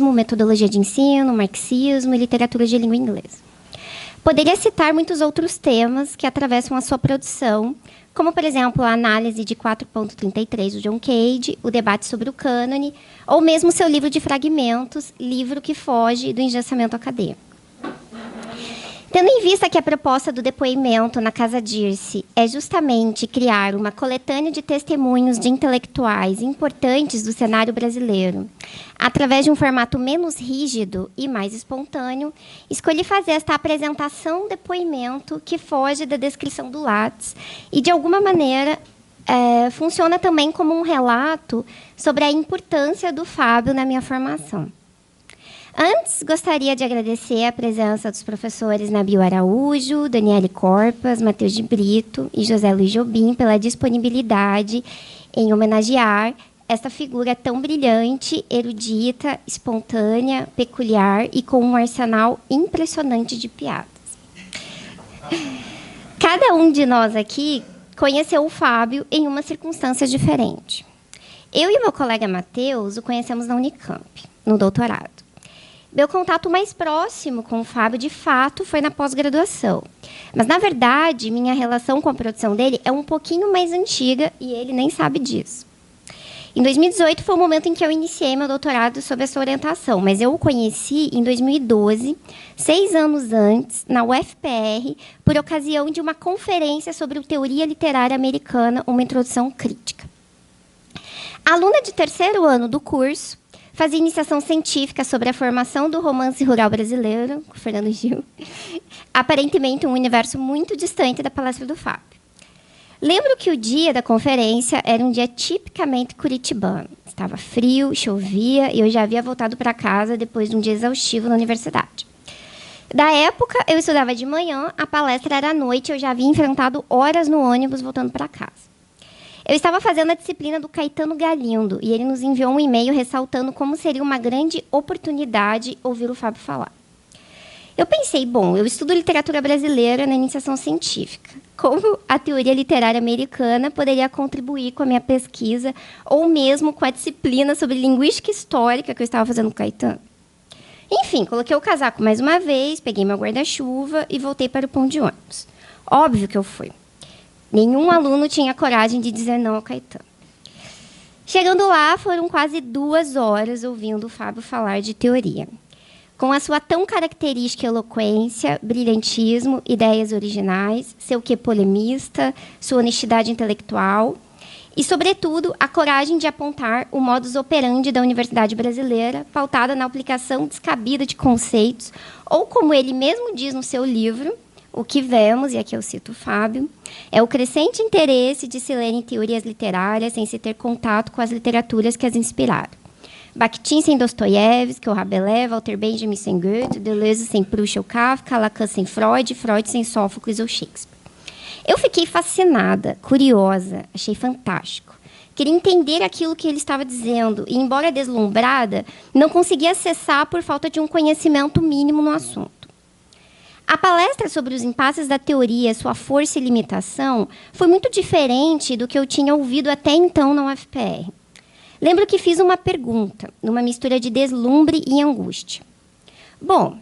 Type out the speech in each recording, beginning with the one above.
metodologia de ensino, marxismo e literatura de língua inglesa. Poderia citar muitos outros temas que atravessam a sua produção, como, por exemplo, a análise de 4.33 do John Cage, o debate sobre o cânone, ou mesmo seu livro de fragmentos, livro que foge do engessamento acadêmico. Tendo em vista que a proposta do depoimento na Casa Dirce é justamente criar uma coletânea de testemunhos de intelectuais importantes do cenário brasileiro, através de um formato menos rígido e mais espontâneo, escolhi fazer esta apresentação depoimento que foge da descrição do Lattes e, de alguma maneira, funciona também como um relato sobre a importância do Fábio na minha formação. Antes, gostaria de agradecer a presença dos professores Nabil Araújo, Daniele Corpas, Matheus de Brito e José Luiz Jobim pela disponibilidade em homenagear esta figura tão brilhante, erudita, espontânea, peculiar e com um arsenal impressionante de piadas. Cada um de nós aqui conheceu o Fábio em uma circunstância diferente. Eu e meu colega Matheus o conhecemos na Unicamp, no doutorado. Meu contato mais próximo com o Fábio, de fato, foi na pós-graduação. Mas, na verdade, minha relação com a produção dele é um pouquinho mais antiga e ele nem sabe disso. Em 2018 foi o momento em que eu iniciei meu doutorado sob essa orientação, mas eu o conheci em 2012, 6 anos antes, na UFPR, por ocasião de uma conferência sobre teoria literária americana, uma introdução crítica. Aluna de 3º ano do curso, fazia iniciação científica sobre a formação do romance rural brasileiro, com Fernando Gil, aparentemente um universo muito distante da palestra do Fábio. Lembro que o dia da conferência era um dia tipicamente curitibano. Estava frio, chovia e eu já havia voltado para casa depois de um dia exaustivo na universidade. Da época, eu estudava de manhã, a palestra era à noite, eu já havia enfrentado horas no ônibus voltando para casa. Eu estava fazendo a disciplina do Caetano Galindo e ele nos enviou um e-mail ressaltando como seria uma grande oportunidade ouvir o Fábio falar. Eu pensei, bom, eu estudo literatura brasileira na iniciação científica. Como a teoria literária americana poderia contribuir com a minha pesquisa ou mesmo com a disciplina sobre linguística histórica que eu estava fazendo com o Caetano? Enfim, coloquei o casaco mais uma vez, peguei meu guarda-chuva e voltei para o ponto de ônibus. Óbvio que eu fui. Nenhum aluno tinha coragem de dizer não ao Caetano. Chegando lá, foram quase 2 horas ouvindo o Fábio falar de teoria. Com a sua tão característica eloquência, brilhantismo, ideias originais, seu quê polemista, sua honestidade intelectual e, sobretudo, a coragem de apontar o modus operandi da Universidade Brasileira, pautada na aplicação descabida de conceitos, ou, como ele mesmo diz no seu livro, o que vemos, e aqui eu cito o Fábio, é o crescente interesse de se lerem teorias literárias sem se ter contato com as literaturas que as inspiraram. Bakhtin sem Dostoiévski, o Rabelais, Walter Benjamin sem Goethe, Deleuze sem Proust ou Kafka, Lacan sem Freud, Freud sem Sófocles ou Shakespeare. Eu fiquei fascinada, curiosa, achei fantástico. Queria entender aquilo que ele estava dizendo e, embora deslumbrada, não conseguia acessar por falta de um conhecimento mínimo no assunto. A palestra sobre os impasses da teoria, sua força e limitação, foi muito diferente do que eu tinha ouvido até então na UFPR. Lembro que fiz uma pergunta, numa mistura de deslumbre e angústia. Bom,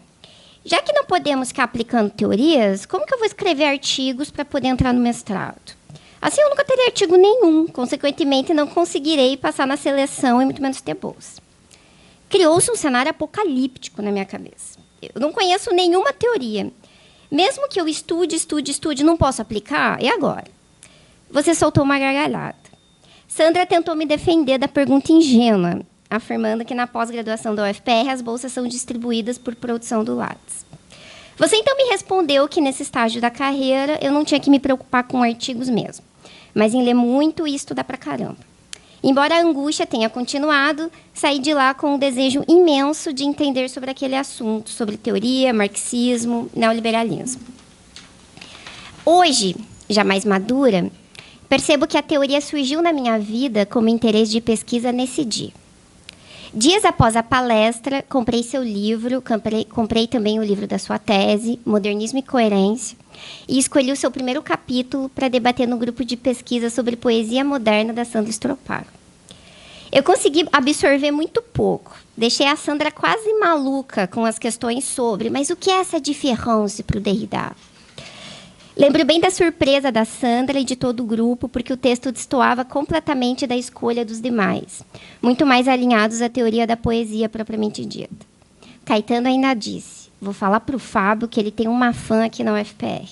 já que não podemos ficar aplicando teorias, como que eu vou escrever artigos para poder entrar no mestrado? Assim, eu nunca terei artigo nenhum, consequentemente, não conseguirei passar na seleção e muito menos ter bolsa. Criou-se um cenário apocalíptico na minha cabeça. Eu não conheço nenhuma teoria. Mesmo que eu estude, não posso aplicar, e agora? Você soltou uma gargalhada. Sandra tentou me defender da pergunta ingênua, afirmando que na pós-graduação da UFPR as bolsas são distribuídas por produção do Lattes. Você então me respondeu que nesse estágio da carreira eu não tinha que me preocupar com artigos mesmo, mas em ler muito e estudar pra caramba. Embora a angústia tenha continuado, saí de lá com um desejo imenso de entender sobre aquele assunto, sobre teoria, marxismo, neoliberalismo. Hoje, já mais madura, percebo que a teoria surgiu na minha vida como interesse de pesquisa nesse dia. Dias após a palestra, comprei seu livro, comprei também o livro da sua tese, Modernismo e Coerência, e escolhi o seu primeiro capítulo para debater no grupo de pesquisa sobre poesia moderna da Sandra Stroparo. Eu consegui absorver muito pouco. Deixei a Sandra quase maluca com as questões sobre, mas o que é essa différence para o Derrida? Lembro bem da surpresa da Sandra e de todo o grupo, porque o texto destoava completamente da escolha dos demais, muito mais alinhados à teoria da poesia propriamente dita. Caetano ainda disse, vou falar para o Fábio que ele tem uma fã aqui na UFPR.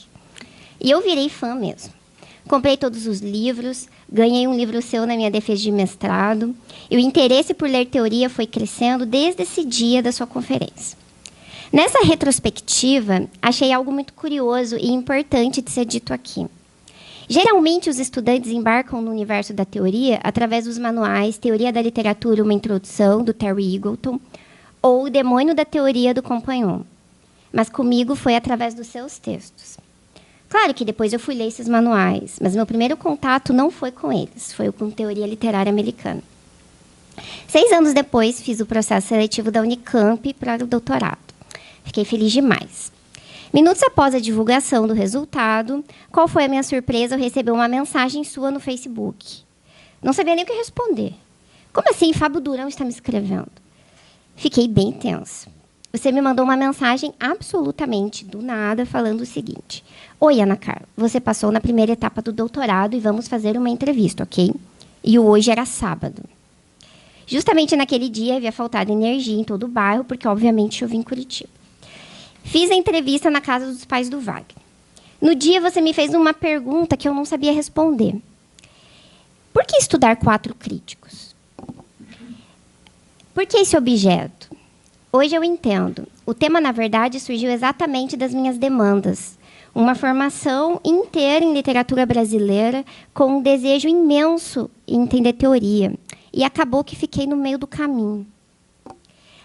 E eu virei fã mesmo. Comprei todos os livros, ganhei um livro seu na minha defesa de mestrado, e o interesse por ler teoria foi crescendo desde esse dia da sua conferência. Nessa retrospectiva, achei algo muito curioso e importante de ser dito aqui. Geralmente, os estudantes embarcam no universo da teoria através dos manuais Teoria da Literatura, uma Introdução, do Terry Eagleton, ou O Demônio da Teoria, do Compagnon. Mas comigo foi através dos seus textos. Claro que depois eu fui ler esses manuais, mas meu primeiro contato não foi com eles, foi com teoria literária americana. 6 anos depois, fiz o processo seletivo da Unicamp para o doutorado. Fiquei feliz demais. Minutos após a divulgação do resultado, qual foi a minha surpresa ao receber uma mensagem sua no Facebook? Não sabia nem o que responder. Como assim, Fábio Durão está me escrevendo? Fiquei bem tensa. Você me mandou uma mensagem absolutamente do nada, falando o seguinte. Oi, Ana Carla, você passou na primeira etapa do doutorado e vamos fazer uma entrevista, ok? E o hoje era sábado. Justamente naquele dia havia faltado energia em todo o bairro, porque obviamente chovia em Curitiba. Fiz a entrevista na casa dos pais do Wagner. No dia você me fez uma pergunta que eu não sabia responder. Por que estudar 4 críticos? Por que esse objeto? Hoje eu entendo. O tema, na verdade, surgiu exatamente das minhas demandas. Uma formação inteira em literatura brasileira, com um desejo imenso em entender teoria. E acabou que fiquei no meio do caminho.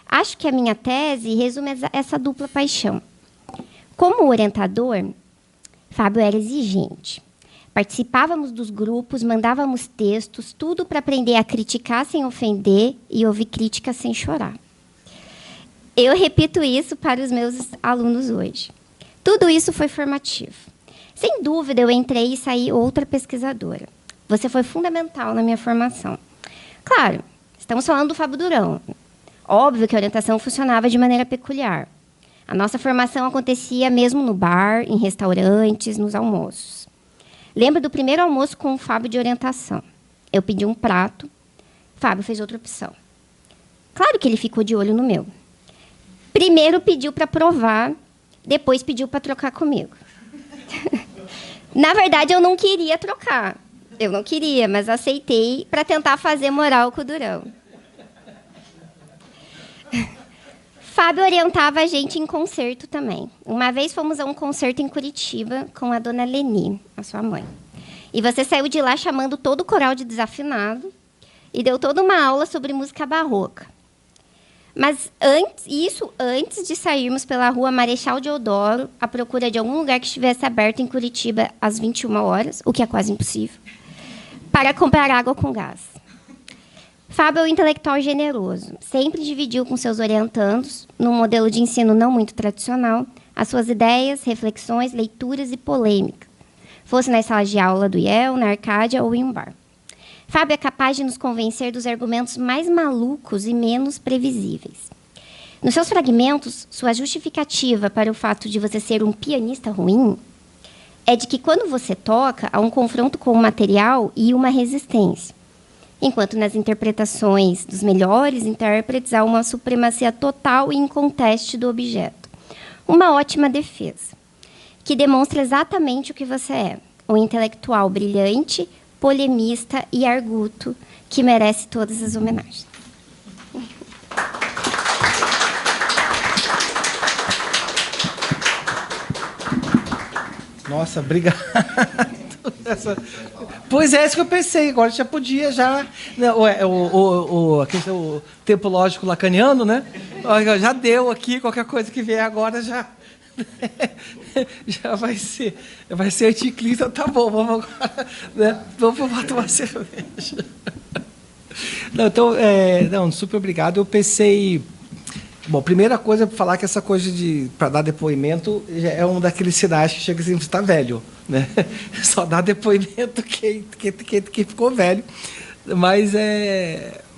Acho que a minha tese resume essa dupla paixão. Como orientador, Fábio era exigente. Participávamos dos grupos, mandávamos textos, tudo para aprender a criticar sem ofender e ouvir crítica sem chorar. Eu repito isso para os meus alunos hoje. Tudo isso foi formativo. Sem dúvida, eu entrei e saí outra pesquisadora. Você foi fundamental na minha formação. Claro, estamos falando do Fábio Durão. Óbvio que a orientação funcionava de maneira peculiar. A nossa formação acontecia mesmo no bar, em restaurantes, nos almoços. Lembro do primeiro almoço com o Fábio de orientação. Eu pedi um prato, Fábio fez outra opção. Claro que ele ficou de olho no meu. Primeiro pediu para provar, depois pediu para trocar comigo. Na verdade, eu não queria trocar. Eu não queria, mas aceitei para tentar fazer moral com o Durão. Fábio orientava a gente em concerto também. Uma vez fomos a um concerto em Curitiba com a dona Leni, a sua mãe. E você saiu de lá chamando todo o coral de desafinado e deu toda uma aula sobre música barroca. Mas antes de sairmos pela rua Marechal Deodoro, à procura de algum lugar que estivesse aberto em Curitiba às 21 horas, o que é quase impossível, para comprar água com gás. Fábio é um intelectual generoso. Sempre dividiu com seus orientandos, num modelo de ensino não muito tradicional, as suas ideias, reflexões, leituras e polêmica, fosse na sala de aula do IEL, na Arcádia ou em um bar. Fábio é capaz de nos convencer dos argumentos mais malucos e menos previsíveis. Nos seus fragmentos, sua justificativa para o fato de você ser um pianista ruim é de que, quando você toca, há um confronto com o material e uma resistência, enquanto nas interpretações dos melhores intérpretes há uma supremacia total e inconteste do objeto. Uma ótima defesa, que demonstra exatamente o que você é, um intelectual brilhante, polemista e arguto, que merece todas as homenagens. Nossa, obrigado. Pois é, isso que eu pensei. Agora já podia, já... O tempo lógico lacaniano, né? Já deu aqui, qualquer coisa que vier agora já... já vai ser anticlista, tá bom, vamos agora, né? Vamos tomar cerveja. Não, então, super obrigado. Eu pensei, bom, primeira coisa é falar que essa coisa de para dar depoimento é um daqueles sinais que chega assim, você está velho, né? Só dá depoimento quem ficou velho, mas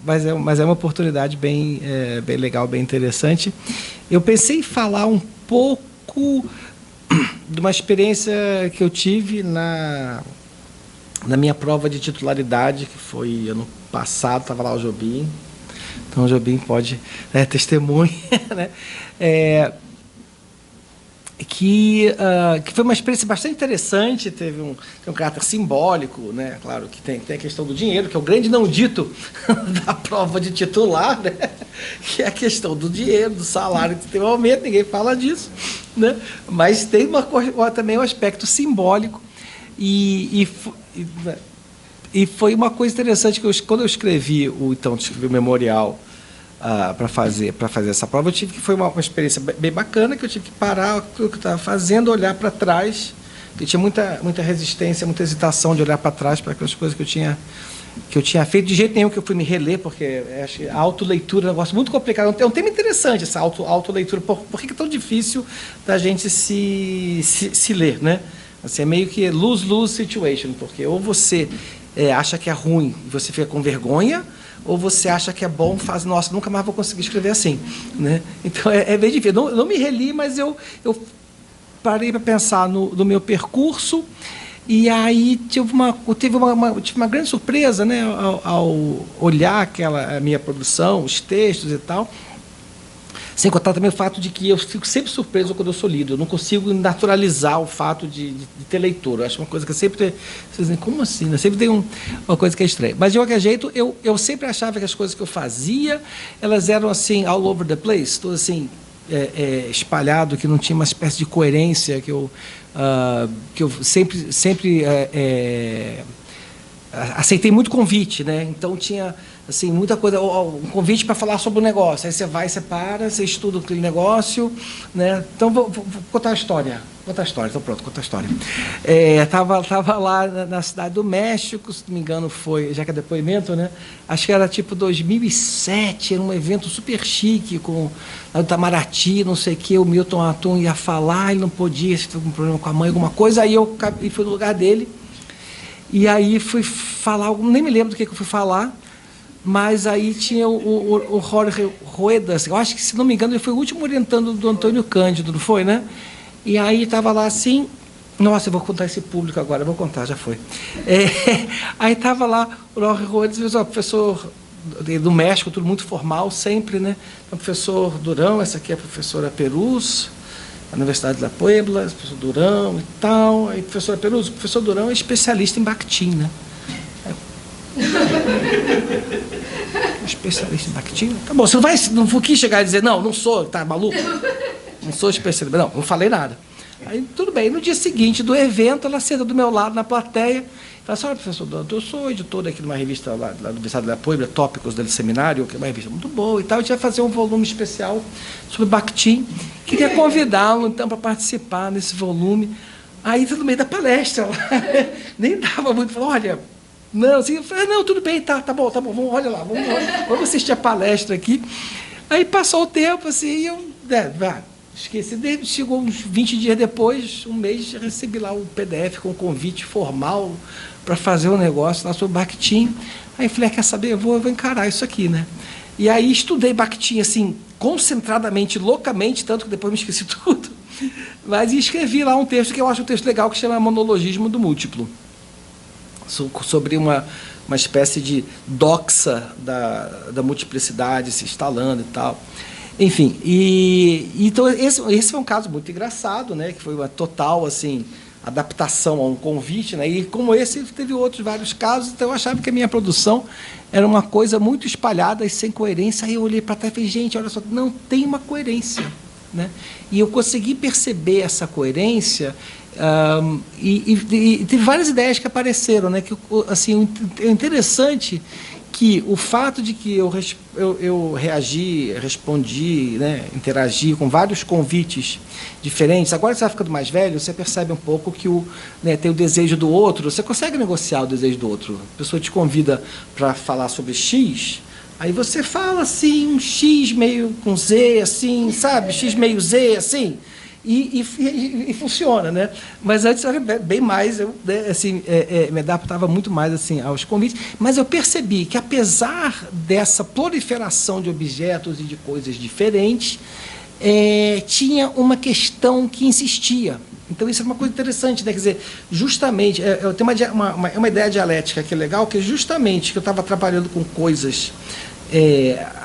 mas é uma oportunidade bem legal, bem interessante. Eu pensei em falar um pouco de uma experiência que eu tive na minha prova de titularidade, que foi ano passado, estava lá o Jobim. Então, o Jobim pode testemunha, né? Que foi uma experiência bastante interessante, tem um caráter simbólico, né? Claro que tem a questão do dinheiro, que é o grande não dito da prova de titular, né? Que é a questão do dinheiro, do salário, que tem um aumento, ninguém fala disso, né? Mas tem também um aspecto simbólico e foi uma coisa interessante que quando eu escrevi o memorial para fazer essa prova, foi uma experiência bem bacana, que eu tive que parar o que eu estava fazendo, olhar para trás, que tinha muita resistência, muita hesitação de olhar para trás para aquelas coisas que eu tinha feito, de jeito nenhum que eu fui me reler, porque acho que a autoleitura é um negócio muito complicado. É um tema interessante, essa autoleitura. Por que é tão difícil da gente se ler, né? Assim, é meio que lose-lose situation, porque ou você acha que é ruim e você fica com vergonha, ou você acha que é bom, faz, nossa, nunca mais vou conseguir escrever assim, né? Então, é bem difícil. Não me reli, mas eu parei para pensar no meu percurso, e aí tive uma grande surpresa, né, ao olhar a minha produção, os textos e tal, sem contar também o fato de que eu fico sempre surpreso quando eu sou lido. Eu não consigo naturalizar o fato de ter leitor. Eu acho uma coisa que eu sempre... Vocês dizem, como assim? Eu sempre tem uma coisa que é estranha. Mas, de qualquer jeito, eu sempre achava que as coisas que eu fazia, elas eram assim, all over the place, tudo assim, espalhado, que não tinha uma espécie de coerência, que eu sempre aceitei muito convite, né? Então tinha assim muita coisa, um convite para falar sobre o negócio, aí você vai, você para, você estuda aquele negócio, né? Então vou contar a história. Então pronto, contar a história. Tava lá na cidade do México, se não me engano foi, já que é depoimento, né? Acho que era tipo 2007, era um evento super chique com o Itamaraty, não sei o que, o Milton Atum ia falar, ele não podia, se teve um problema com a mãe, alguma coisa, aí eu fui no lugar dele. E aí fui falar, nem me lembro do que eu fui falar, mas aí tinha o Jorge Ruedas, eu acho que, se não me engano, ele foi o último orientando do Antônio Cândido, não foi, né? E aí estava lá assim, nossa, eu vou contar esse público agora, vou contar, já foi. Aí estava lá o Jorge Ruedas, professor do México, tudo muito formal, sempre, né? O professor Durão, essa aqui é a professora Perus, a Universidade de La Puebla, professor Durão e tal. Aí, professora Peruso, o professor Durão é especialista em Bakhtin, né? Especialista em Bakhtin? Tá bom, você não quis chegar e dizer, não sou, tá maluco? Não sou especialista. Não falei nada. Aí, tudo bem. No dia seguinte do evento, ela senta do meu lado na plateia, fala assim, olha, professor Durão, eu sou editor aqui de uma revista lá da Universidade de La Puebla, Tópicos del Seminário, que é uma revista muito boa e tal, a gente vai fazer um volume especial sobre Bakhtin. Queria convidá-lo, então, para participar nesse volume. Aí, no meio da palestra, nem dava muito, falou, olha, não, assim, eu falei, não, tudo bem, tá bom, olha lá, vamos assistir a palestra aqui. Aí passou o tempo, assim, eu esqueci, chegou uns 20 dias depois, um mês, recebi lá o PDF com um convite formal para fazer um negócio lá sobre Bakhtin. Aí falei, quer saber, eu vou encarar isso aqui, né? E aí estudei Bakhtin, assim, concentradamente, loucamente, tanto que depois me esqueci tudo, mas escrevi lá um texto que eu acho um texto legal, que chama Monologismo do Múltiplo, sobre uma espécie de doxa da multiplicidade se instalando e tal. Enfim, então esse foi um caso muito engraçado, né, que foi uma total assim, adaptação a um convite, né, e como esse teve vários casos, então eu achava que a minha produção era uma coisa muito espalhada e sem coerência. Aí eu olhei para trás e falei, gente, olha só, não tem uma coerência, né? E eu consegui perceber essa coerência, e teve várias ideias que apareceram, né? Que assim, é interessante que o fato de que eu respondi, né, interagi com vários convites diferentes. Agora que você vai ficando mais velho, você percebe um pouco que tem o desejo do outro, você consegue negociar o desejo do outro. A pessoa te convida para falar sobre X, aí você fala assim, um X meio com Z, assim, sabe? X meio Z, assim. e funciona, né? Mas antes era bem mais, eu, né, assim, me adaptava muito mais assim aos convites, mas eu percebi que, apesar dessa proliferação de objetos e de coisas diferentes, tinha uma questão que insistia. Então, isso é uma coisa interessante, né? Quer dizer, justamente, eu tenho uma ideia dialética que é legal, que justamente que eu estava trabalhando com coisas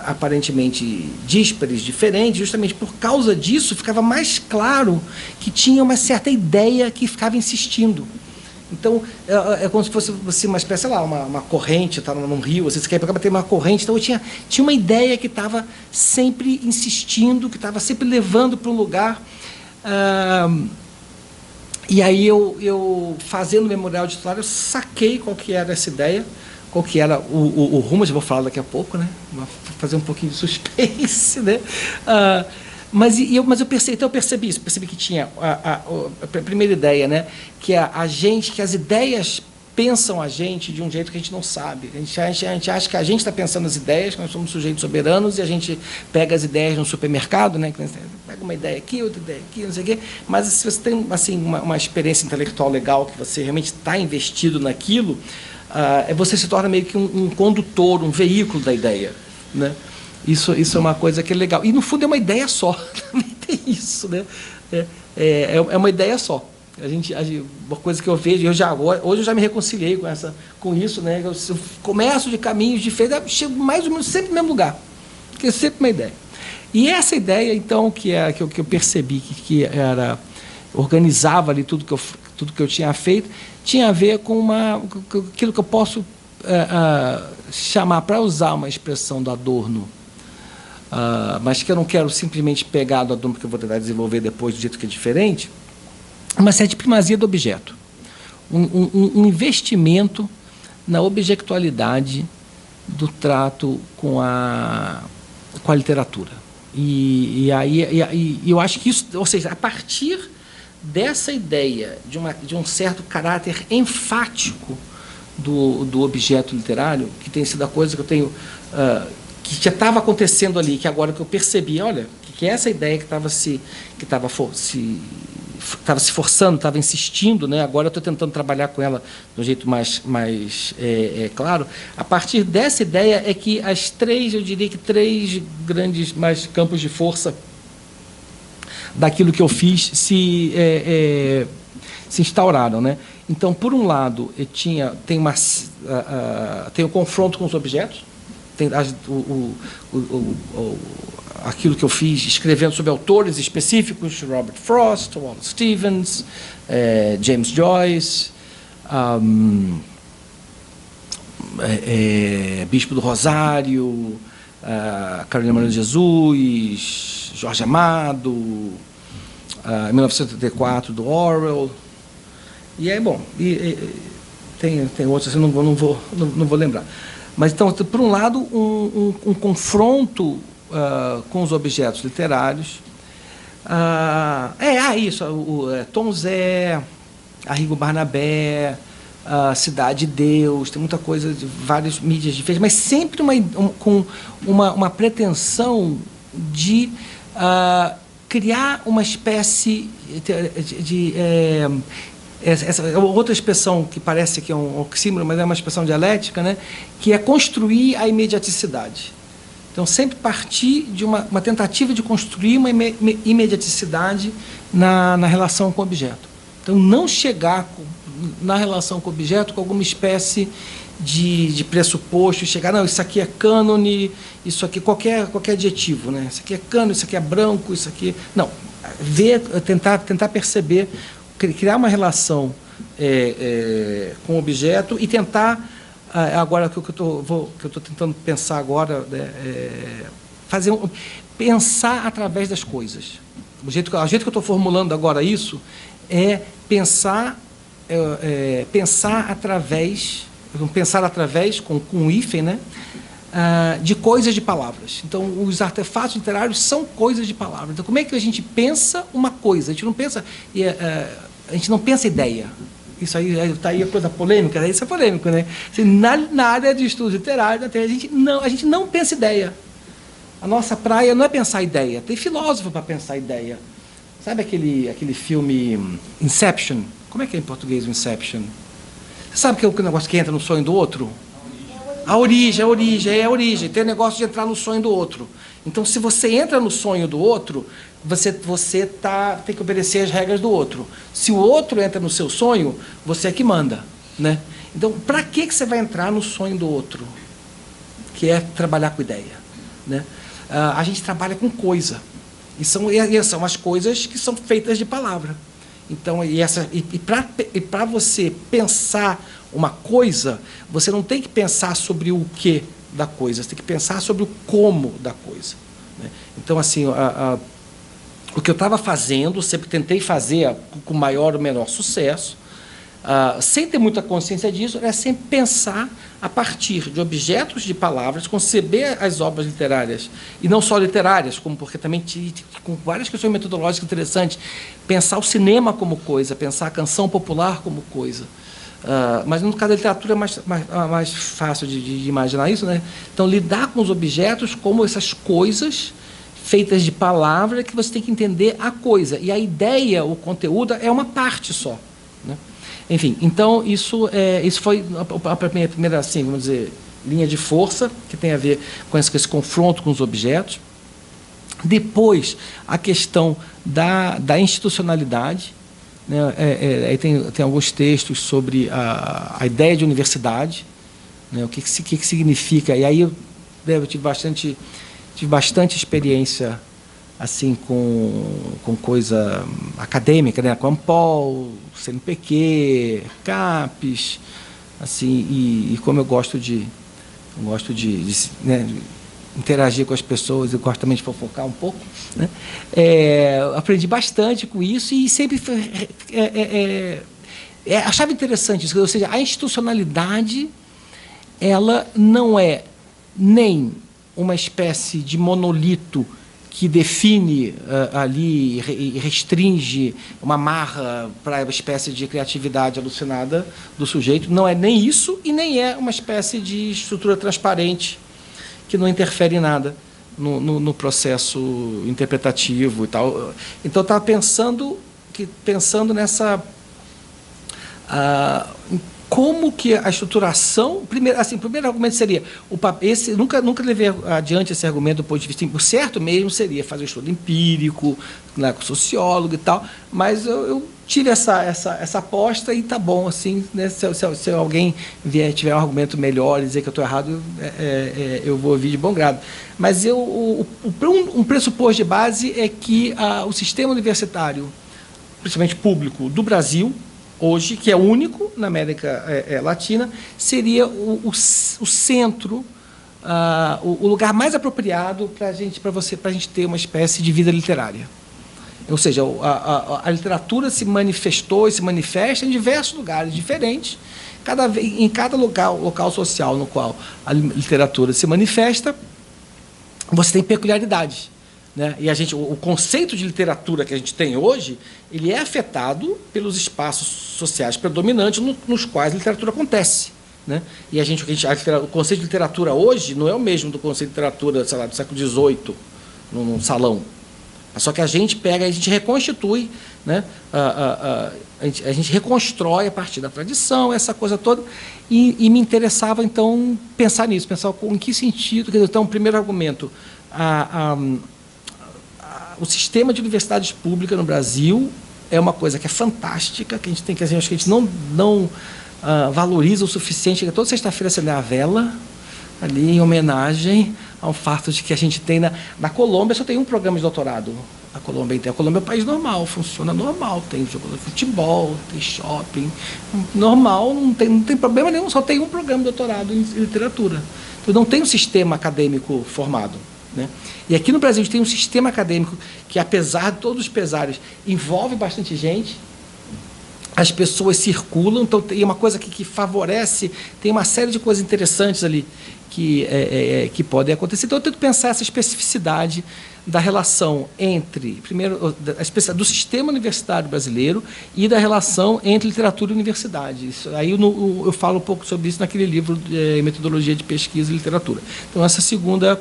aparentemente díspares, diferentes, justamente por causa disso, ficava mais claro que tinha uma certa ideia que ficava insistindo. Então, é como se fosse uma espécie, sei lá, uma corrente, está num rio, você quer ter uma corrente, então eu tinha uma ideia que estava sempre insistindo, que estava sempre levando para um lugar. E aí, eu fazendo o memorial de titular, eu saquei qual que era essa ideia, qual que era o rumo, já vou falar daqui a pouco, né? Vou fazer um pouquinho de suspense, né? Mas eu percebi isso, percebi que tinha a primeira ideia, né? Que que as ideias pensam a gente de um jeito que a gente não sabe. A gente acha que a gente está pensando as ideias, que nós somos sujeitos soberanos, e a gente pega as ideias no supermercado, né? Pega uma ideia aqui, outra ideia aqui, não sei o quê. Mas se você tem assim, uma experiência intelectual legal, que você realmente está investido naquilo, você se torna meio que um condutor, um veículo da ideia, né? Isso é uma coisa que é legal. E, no fundo, é uma ideia só. Também tem isso, né? É uma ideia só. Uma coisa que eu vejo, hoje eu já me reconciliei com isso, né? Eu começo de caminhos diferentes, chego mais ou menos sempre no mesmo lugar, porque é sempre uma ideia. E essa ideia, então, que eu percebi que organizava ali tudo que eu tinha feito, tinha a ver com aquilo que eu posso chamar, para usar uma expressão do Adorno, mas que eu não quero simplesmente pegar do Adorno, porque eu vou tentar desenvolver depois do jeito que é diferente, uma certa primazia do objeto, um investimento na objetividade do trato com a literatura. E eu acho que isso, ou seja, a partir dessa ideia de um certo caráter enfático do objeto literário, que tem sido a coisa que eu tenho, que já estava acontecendo ali, que agora que eu percebi, olha, que essa ideia que estava se forçando, estava insistindo, né? Agora eu estou tentando trabalhar com ela de um jeito mais claro. A partir dessa ideia é que eu diria que três grandes mais campos de força daquilo que eu fiz se instauraram, né? Então, por um lado, tem o confronto com os objetos, tem aquilo que eu fiz escrevendo sobre autores específicos, Robert Frost, Wallace Stevens, James Joyce, Bispo do Rosário, Carolina Maria de Jesus, Jorge Amado, 1984 do Orwell, e tem outros, eu não vou lembrar. Mas, então, por um lado, um confronto com os objetos literários. Isso, Tom Zé, Arrigo Barnabé, Cidade de Deus, tem muita coisa de várias mídias diferentes, mas sempre com uma pretensão de criar uma espécie de outra expressão que parece que é um oxímoron, mas é uma expressão dialética, né? Que é construir a imediaticidade. Então, sempre partir de uma tentativa de construir uma imediaticidade na relação com o objeto. Então, não chegar na relação com o objeto com alguma espécie de pressuposto, chegar, não, isso aqui é cânone, isso aqui, qualquer adjetivo, né? Isso aqui é cânone, isso aqui é branco, isso aqui... Não, tentar perceber, criar uma relação com o objeto e tentar, agora que eu estou tentando pensar agora, né, pensar através das coisas. O jeito que eu estou formulando agora isso é pensar através com hífen, né, de coisas de palavras. Então, os artefatos literários são coisas de palavras. Então, como é que a gente pensa uma coisa? A gente não pensa ideia. Isso aí está aí a coisa polêmica, né? Isso é polêmico, né? Assim, na área de estudos literários, a gente não pensa ideia. A nossa praia não é pensar ideia. Tem filósofo para pensar ideia. Sabe aquele filme Inception? Como é que é em português o Inception? Você sabe que é o negócio que entra no sonho do outro? A origem. Tem o negócio de entrar no sonho do outro. Então, se você entra no sonho do outro, você tem que obedecer as regras do outro. Se o outro entra no seu sonho, você é que manda, né? Então, para que você vai entrar no sonho do outro? Que é trabalhar com ideia, né? A gente trabalha com coisa. E são as coisas que são feitas de palavra. Então, para você pensar uma coisa, você não tem que pensar sobre o que da coisa, você tem que pensar sobre o como da coisa, né? Então, assim, o que eu estava fazendo, sempre tentei fazer com maior ou menor sucesso, sem ter muita consciência disso, era sempre pensar a partir de objetos de palavras, conceber as obras literárias, e não só literárias, como porque também com várias questões metodológicas interessantes, pensar o cinema como coisa, pensar a canção popular como coisa. Mas no caso da literatura é mais fácil de imaginar isso, né? Então, lidar com os objetos como essas coisas feitas de palavra, que você tem que entender a coisa. E a ideia, o conteúdo, é uma parte só, né? Enfim, então, isso foi a primeira, assim, vamos dizer, linha de força, que tem a ver com esse confronto com os objetos. Depois, a questão da institucionalidade, né? Aí tem alguns textos sobre a ideia de universidade, né? O que significa. E aí eu tive bastante experiência assim com coisa acadêmica, né? Com Ampol, CNPq, CAPES, assim, e como eu gosto de né, interagir com as pessoas, eu gosto também de fofocar um pouco, né? Aprendi bastante com isso e sempre achava interessante isso, ou seja, a institucionalidade, ela não é nem uma espécie de monolito que define ali e restringe uma marra para uma espécie de criatividade alucinada do sujeito. Não é nem isso e nem é uma espécie de estrutura transparente que não interfere em nada no processo interpretativo e tal. Então, eu estava pensando nessa... como que a estruturação... Primeiro, assim, o primeiro argumento seria... nunca levei adiante esse argumento do ponto de vista... O certo mesmo seria fazer um estudo empírico, né, com sociólogo e tal, mas eu tive essa aposta e está bom, assim, né, se alguém tiver um argumento melhor e dizer que eu estou errado, eu vou ouvir de bom grado. Mas um pressuposto de base é que o sistema universitário, principalmente público, do Brasil, hoje, que é único na América Latina, seria o centro, o lugar mais apropriado para a gente ter uma espécie de vida literária. Ou seja, a literatura se manifestou e se manifesta em diversos lugares diferentes. Em cada local social no qual a literatura se manifesta, você tem peculiaridades, né? E o conceito de literatura que a gente tem hoje, ele é afetado pelos espaços sociais predominantes nos quais a literatura acontece, né? E o conceito de literatura hoje não é o mesmo do conceito de literatura, sei lá, do século XVIII, num salão. Só que a gente pega, a gente reconstitui, né? A gente reconstrói a partir da tradição, essa coisa toda, e me interessava, então, pensar nisso, pensar em que sentido. Então, o primeiro argumento, o sistema de universidades públicas no Brasil é uma coisa que é fantástica, que a gente tem que, acho que a gente não valoriza o suficiente, que toda sexta-feira você lê a vela, ali em homenagem ao fato de que a gente tem na Colômbia só tem um programa de doutorado. A Colômbia é um país normal, funciona normal, tem jogo de futebol, tem shopping, normal, não tem problema nenhum, só tem um programa de doutorado em literatura. Então, não tem um sistema acadêmico formado, né? E aqui no Brasil a gente tem um sistema acadêmico que, apesar de todos os pesares, envolve bastante gente, as pessoas circulam, então tem uma coisa que favorece, tem uma série de coisas interessantes ali que podem acontecer. Então, eu tento pensar essa especificidade da relação entre, primeiro, do sistema universitário brasileiro e da relação entre literatura e universidade. Aí eu falo um pouco sobre isso naquele livro, Metodologia de Pesquisa e Literatura. Então, essa segunda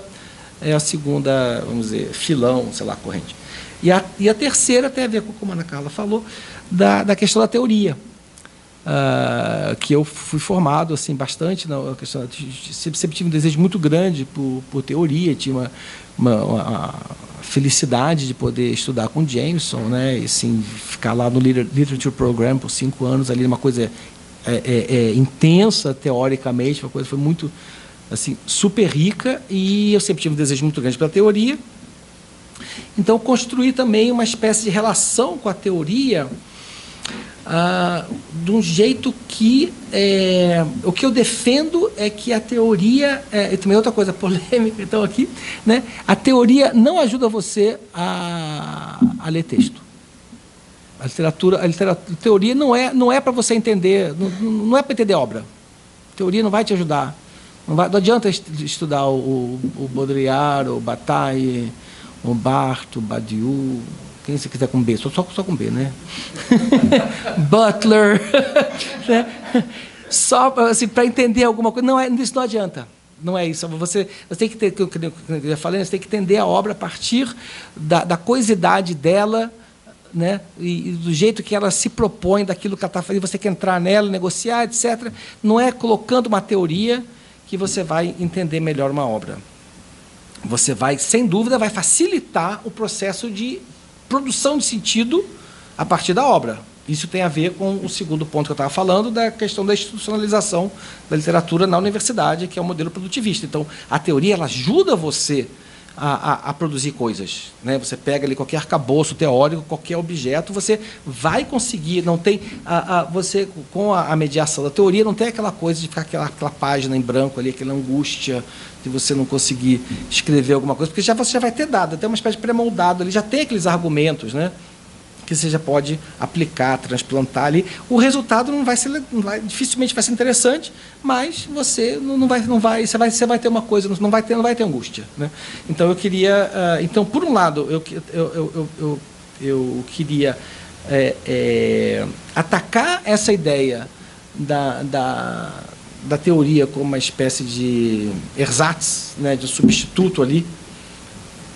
é a segunda, vamos dizer, filão, sei lá, corrente. E a terceira tem a ver com, como a Ana Carla falou, da questão da teoria, que eu fui formado assim, bastante na questão. Sempre tive um desejo muito grande por teoria, tinha uma felicidade de poder estudar com Jameson, né, e assim, ficar lá no Literature Program por 5 anos, ali uma coisa intensa teoricamente, uma coisa foi muito assim, super rica, e eu sempre tive um desejo muito grande pela teoria. Então, construí também uma espécie de relação com a teoria de um jeito que o que eu defendo é que a teoria, e também outra coisa polêmica, então, aqui, né, a teoria não ajuda você a ler texto. A teoria não é para você entender, não é para entender obra. A teoria não vai te ajudar. Não adianta estudar o Baudrillard, o Bataille, o Barthes, o Badiou, quem você quiser com B, só com B, né? Butler, né? Só assim, para entender alguma coisa. Isso não adianta. Não é isso. Você tem que ter, como eu já falei, você tem que entender a obra a partir da coisidade dela, né? E do jeito que ela se propõe, daquilo que ela está fazendo, você tem que entrar nela, negociar, etc. Não é colocando uma teoria que você vai entender melhor uma obra. Você vai, sem dúvida, vai facilitar o processo de produção de sentido a partir da obra. Isso tem a ver com o segundo ponto que eu estava falando, da questão da institucionalização da literatura na universidade, que é o modelo produtivista. Então, a teoria ela ajuda você a produzir coisas, né? Você pega ali qualquer arcabouço teórico, qualquer objeto, você vai conseguir, não tem você com a mediação da teoria não tem aquela coisa de ficar aquela página em branco ali, aquela angústia de você não conseguir escrever alguma coisa, porque você já vai ter dado, até uma espécie de pré-moldado ali, já tem aqueles argumentos, né, que você já pode aplicar, transplantar ali. O resultado dificilmente vai ser interessante, mas você você vai ter uma coisa, não vai ter angústia, né? Então eu queria, então por um lado eu queria atacar essa ideia da teoria como uma espécie de ersatz, né, de substituto ali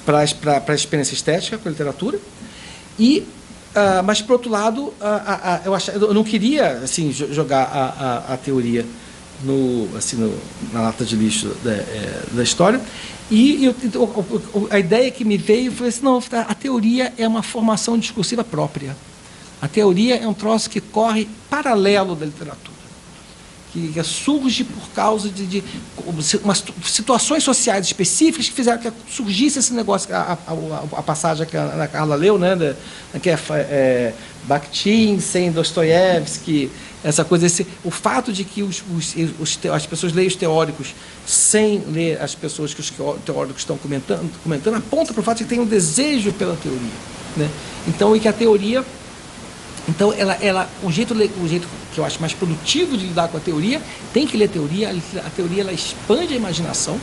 para a experiência estética com a literatura. Mas, por outro lado, eu não queria assim, jogar a teoria na lata de lixo da história. A ideia que me veio foi assim, não, a teoria é uma formação discursiva própria. A teoria é um troço que corre paralelo da literatura, que surge por causa de situações sociais específicas que fizeram que surgisse esse negócio, a passagem que a Ana Carla leu, né, que é Bakhtin sem Dostoiévski, essa coisa, o fato de que as pessoas leem os teóricos sem ler as pessoas que os teóricos estão comentando aponta para o fato de que tem um desejo pela teoria, né? Então, e que a teoria... Então, o jeito que eu acho mais produtivo de lidar com a teoria, tem que ler teoria. A teoria ela expande a imaginação,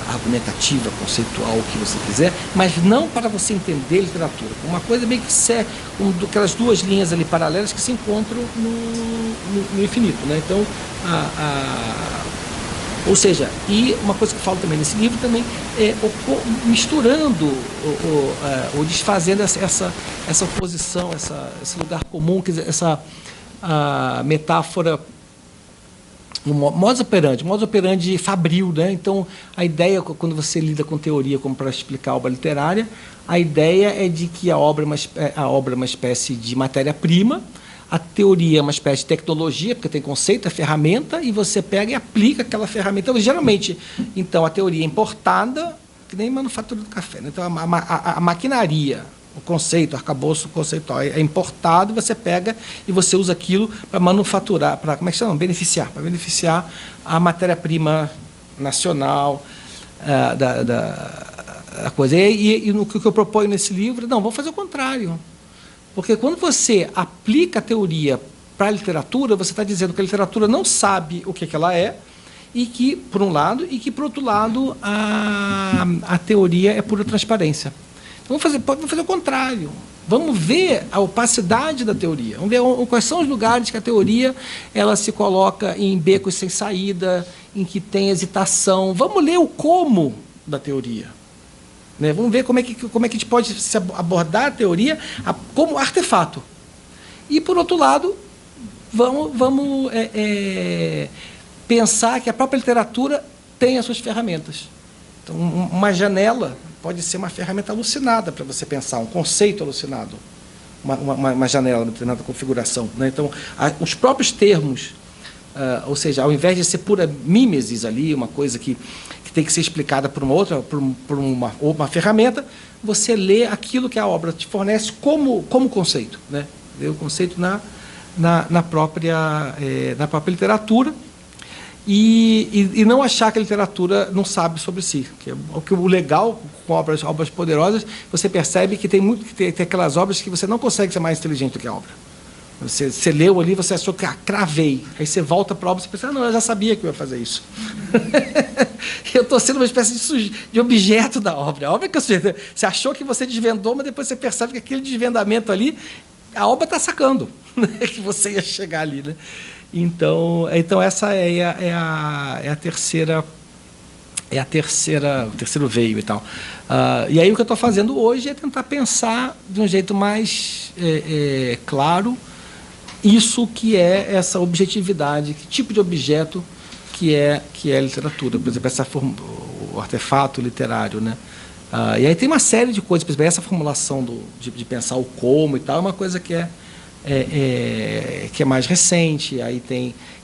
argumentativa, conceitual, o que você quiser, mas não para você entender literatura. Uma coisa meio que aquelas duas linhas ali paralelas que se encontram no infinito, né? Então, ou seja, e uma coisa que eu falo também nesse livro também é misturando ou desfazendo essa oposição, esse lugar comum, quer dizer, essa metáfora, o modus operandi fabril, né? Então, a ideia, quando você lida com teoria como para explicar a obra literária, a ideia é de que a obra é uma espécie de matéria-prima. A teoria é uma espécie de tecnologia, porque tem conceito, é ferramenta, e você pega e aplica aquela ferramenta. Então, geralmente, a teoria é importada, que nem manufatura do café, né? Então, a maquinaria, o conceito, o arcabouço conceitual é importado, você pega e você usa aquilo para manufaturar, para, como é que chama? Para beneficiar a matéria-prima nacional da coisa. E o que eu proponho nesse livro, não, vamos fazer o contrário. Porque quando você aplica a teoria para a literatura, você está dizendo que a literatura não sabe o que ela é, e que, por um lado, e que, por outro lado, a teoria é pura transparência. Então, vamos fazer o contrário. Vamos ver a opacidade da teoria. Vamos ver quais são os lugares que a teoria ela se coloca em becos sem saída, em que tem hesitação. Vamos ler o como da teoria. Né? Vamos ver como é que a gente pode se abordar a teoria como artefato. E, por outro lado, vamos pensar que a própria literatura tem as suas ferramentas. Então, uma janela pode ser uma ferramenta alucinada para você pensar, um conceito alucinado, uma janela, uma determinada configuração. Né? Então, os próprios termos, ou seja, ao invés de ser pura mímesis ali, uma coisa que tem que ser explicada por uma ferramenta, você lê aquilo que a obra te fornece como conceito, né? Lê o conceito na própria literatura e não achar que a literatura não sabe sobre si. O legal com obras poderosas, você percebe que tem aquelas obras que você não consegue ser mais inteligente do que a obra. Você leu ali, você achou que cravei. Aí você volta para a obra e pensa, não, eu já sabia que eu ia fazer isso. Eu estou sendo uma espécie de objeto da obra. A obra que você achou que você desvendou, mas depois você percebe que aquele desvendamento ali, a obra está sacando, né, que você ia chegar ali. Né? Então essa é a terceira. O terceiro veio e tal. E aí o que eu estou fazendo hoje é tentar pensar de um jeito mais claro isso que é essa objetividade, que tipo de objeto que é a literatura. Por exemplo, o artefato literário. Né? E aí tem uma série de coisas. Por exemplo, essa formulação de pensar o como e tal é uma coisa que é mais recente. Aí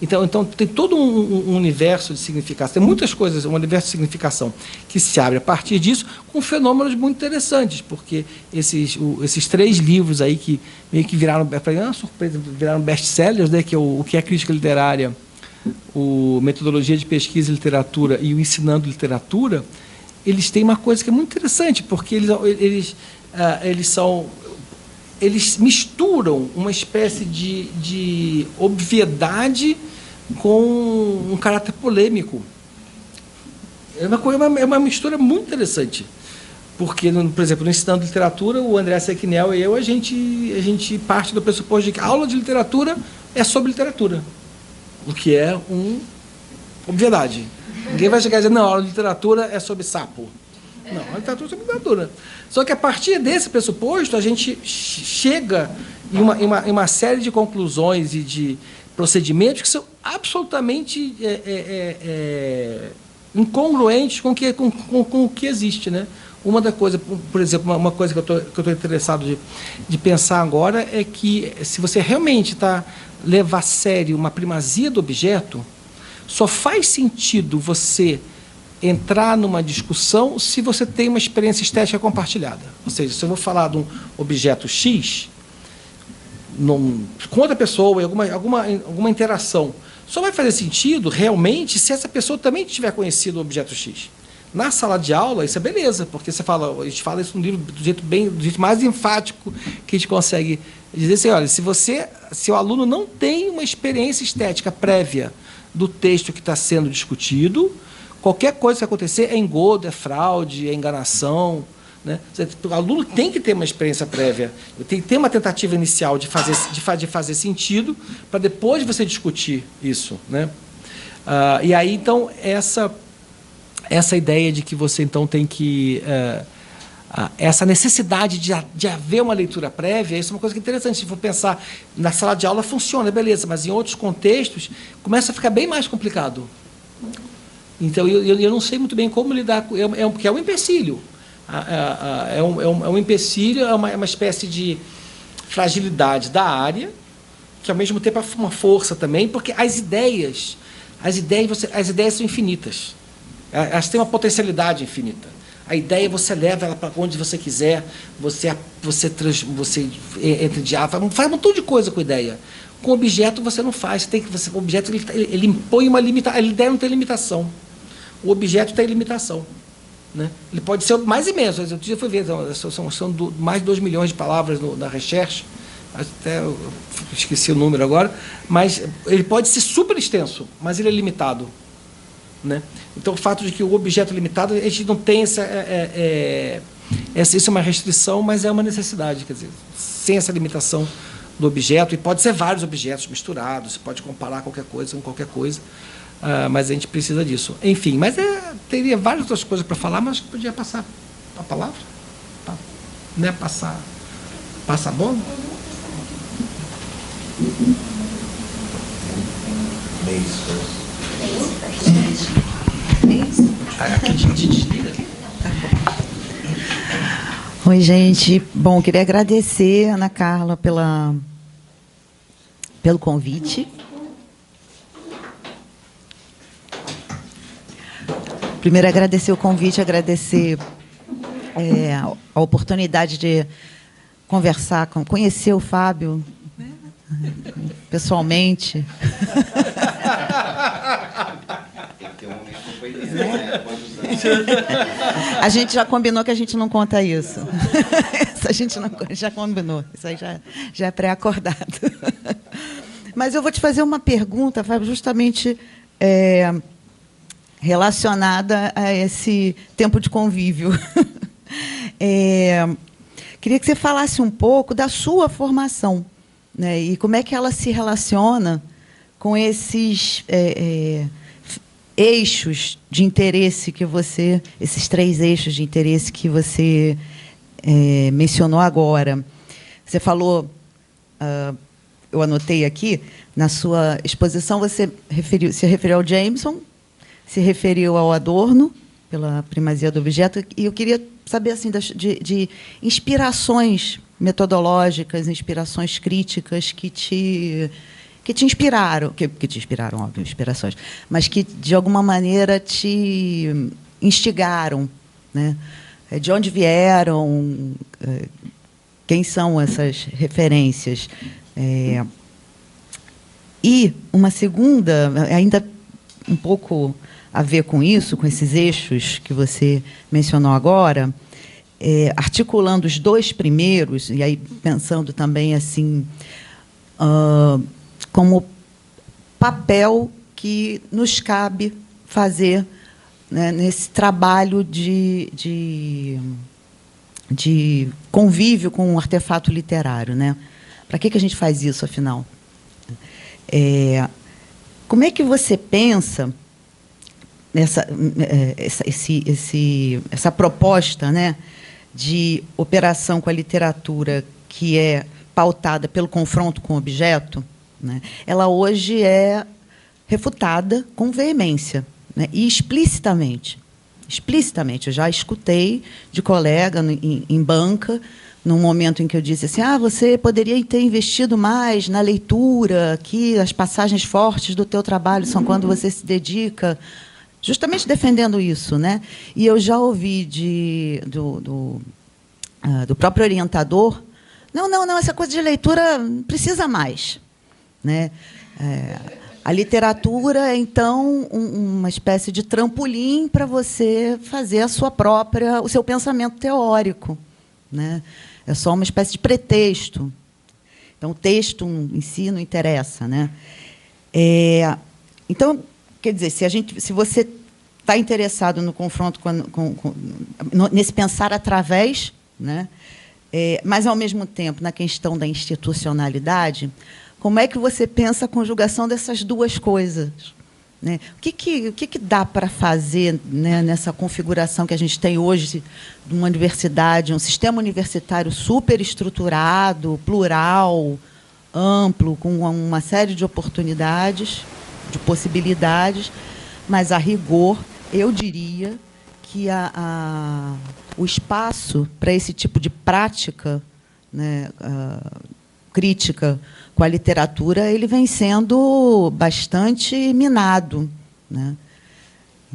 então tem todo um universo de significação, tem muitas coisas, um universo de significação que se abre a partir disso, com fenômenos muito interessantes, porque esses 3 livros aí que meio que viraram, para mim, uma surpresa, viraram best-sellers, né, que é o que é crítica literária, o Metodologia de Pesquisa e Literatura e o Ensinando Literatura, eles têm uma coisa que é muito interessante, porque eles misturam uma espécie de obviedade com um caráter polêmico. É uma mistura muito interessante. Porque, por exemplo, no Ensinando Literatura, o André Sequinel e eu, a gente parte do pressuposto de que a aula de literatura é sobre literatura, o que é uma obviedade. Ninguém vai chegar e dizer, não, a aula de literatura é sobre sapo. Não, a literatura é sobre literatura. Só que a partir desse pressuposto, a gente chega em uma série de conclusões e de procedimentos que são absolutamente incongruentes com o que existe. Né? Uma da coisa, por exemplo, uma coisa que eu estou interessado de pensar agora é que, se você realmente levar a sério uma primazia do objeto, só faz sentido você entrar numa discussão se você tem uma experiência estética compartilhada. Ou seja, se eu vou falar de um objeto X, com outra pessoa, em alguma interação, só vai fazer sentido, realmente, se essa pessoa também tiver conhecido o objeto X. Na sala de aula, isso é beleza, porque a gente fala isso no livro do jeito mais enfático que a gente consegue dizer assim, olha, se o aluno não tem uma experiência estética prévia do texto que está sendo discutido, qualquer coisa que acontecer é engodo, é fraude, é enganação. Né? O aluno tem que ter uma experiência prévia, tem que ter uma tentativa inicial de fazer sentido, para depois você discutir isso. Né? E aí, então, essa ideia de que você então tem que... essa necessidade de haver uma leitura prévia, isso é uma coisa que é interessante. Se for pensar, na sala de aula funciona, beleza, mas em outros contextos começa a ficar bem mais complicado. Então, eu não sei muito bem como lidar com... porque é um empecilho. É um empecilho, é uma espécie de fragilidade da área, que, ao mesmo tempo, é uma força também, porque as ideias são infinitas. Elas têm uma potencialidade infinita. A ideia, você leva ela para onde você quiser, você entra de faz um montão de coisa com a ideia. Com objeto, você não faz. O objeto ele impõe uma limitação. A ideia não tem limitação. O objeto tem limitação. Né? Ele pode ser mais imenso. Outro dia eu fui ver, são mais de 2 milhões de palavras na recherche, até eu esqueci o número agora, mas ele pode ser super extenso, mas ele é limitado. Né? Então, o fato de que o objeto é limitado, a gente não tem isso é uma restrição, mas é uma necessidade. Quer dizer, sem essa limitação do objeto, e pode ser vários objetos misturados, você pode comparar qualquer coisa com qualquer coisa, mas a gente precisa disso. Enfim, mas teria várias outras coisas para falar, mas podia passar a palavra, né? Passa a bola. Aqui a gente desliga aqui. Oi, gente. Bom, queria agradecer, Ana Carla, pelo convite. Primeiro, agradecer o convite, agradecer a oportunidade de conversar, conhecer o Fábio pessoalmente. A gente já combinou que a gente não conta isso. A gente não, já combinou. Isso aí já é pré-acordado. Mas eu vou te fazer uma pergunta, Fábio, justamente relacionada a esse tempo de convívio. Queria que você falasse um pouco da sua formação, né, e como é que ela se relaciona com esses eixos de interesse que você, esses 3 eixos de interesse que você mencionou agora. Você falou, eu anotei aqui, na sua exposição você se referiu ao Jameson, se referiu ao Adorno, pela primazia do objeto, e eu queria saber assim, de inspirações metodológicas, inspirações críticas que te inspiraram, que te inspiraram, óbvio, inspirações, mas que, de alguma maneira, te instigaram, né? De onde vieram, quem são essas referências. E uma segunda, ainda um pouco a ver com isso, com esses eixos que você mencionou agora, articulando os 2 primeiros, e aí pensando também assim, como papel que nos cabe fazer, né, nesse trabalho de convívio com um artefato literário, né? Para que a gente faz isso, afinal? Como é que você pensa essa proposta, né, de operação com a literatura que é pautada pelo confronto com o objeto, né? Ela hoje é refutada com veemência, né, e explicitamente. Eu já escutei de colega em banca, num momento em que eu disse assim, você poderia ter investido mais na leitura, que as passagens fortes do teu trabalho são quando você se dedica, justamente defendendo isso, né? E eu já ouvi do próprio orientador, não, essa coisa de leitura precisa mais, né? A literatura é, então, uma espécie de trampolim para você fazer o seu pensamento teórico, né? É só uma espécie de pretexto. Então, o texto em si não interessa, né? Então, quer dizer, se você está interessado no confronto nesse pensar através, né? Mas, ao mesmo tempo, na questão da institucionalidade, como é que você pensa a conjugação dessas 2 coisas, né? O que dá para fazer, né, nessa configuração que a gente tem hoje de uma universidade, um sistema universitário superestruturado, plural, amplo, com uma série de oportunidades, de possibilidades, mas, a rigor, eu diria que o espaço para esse tipo de prática, né, crítica com a literatura, ele vem sendo bastante minado, né?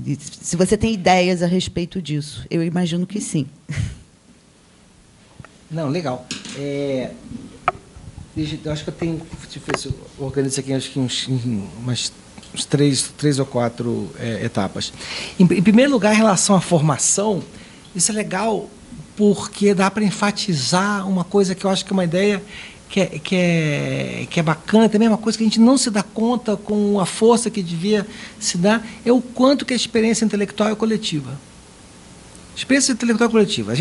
E, se você tem ideias a respeito disso, eu imagino que sim. Não, legal. Eu acho que eu tenho, eu organizo aqui acho que umas 3 ou 4 etapas. Em primeiro lugar, em relação à formação, isso é legal porque dá para enfatizar uma coisa que eu acho que é uma ideia que é bacana, também é uma coisa que a gente não se dá conta com a força que devia se dar, é o quanto que a experiência intelectual é coletiva. Experiência intelectual coletiva.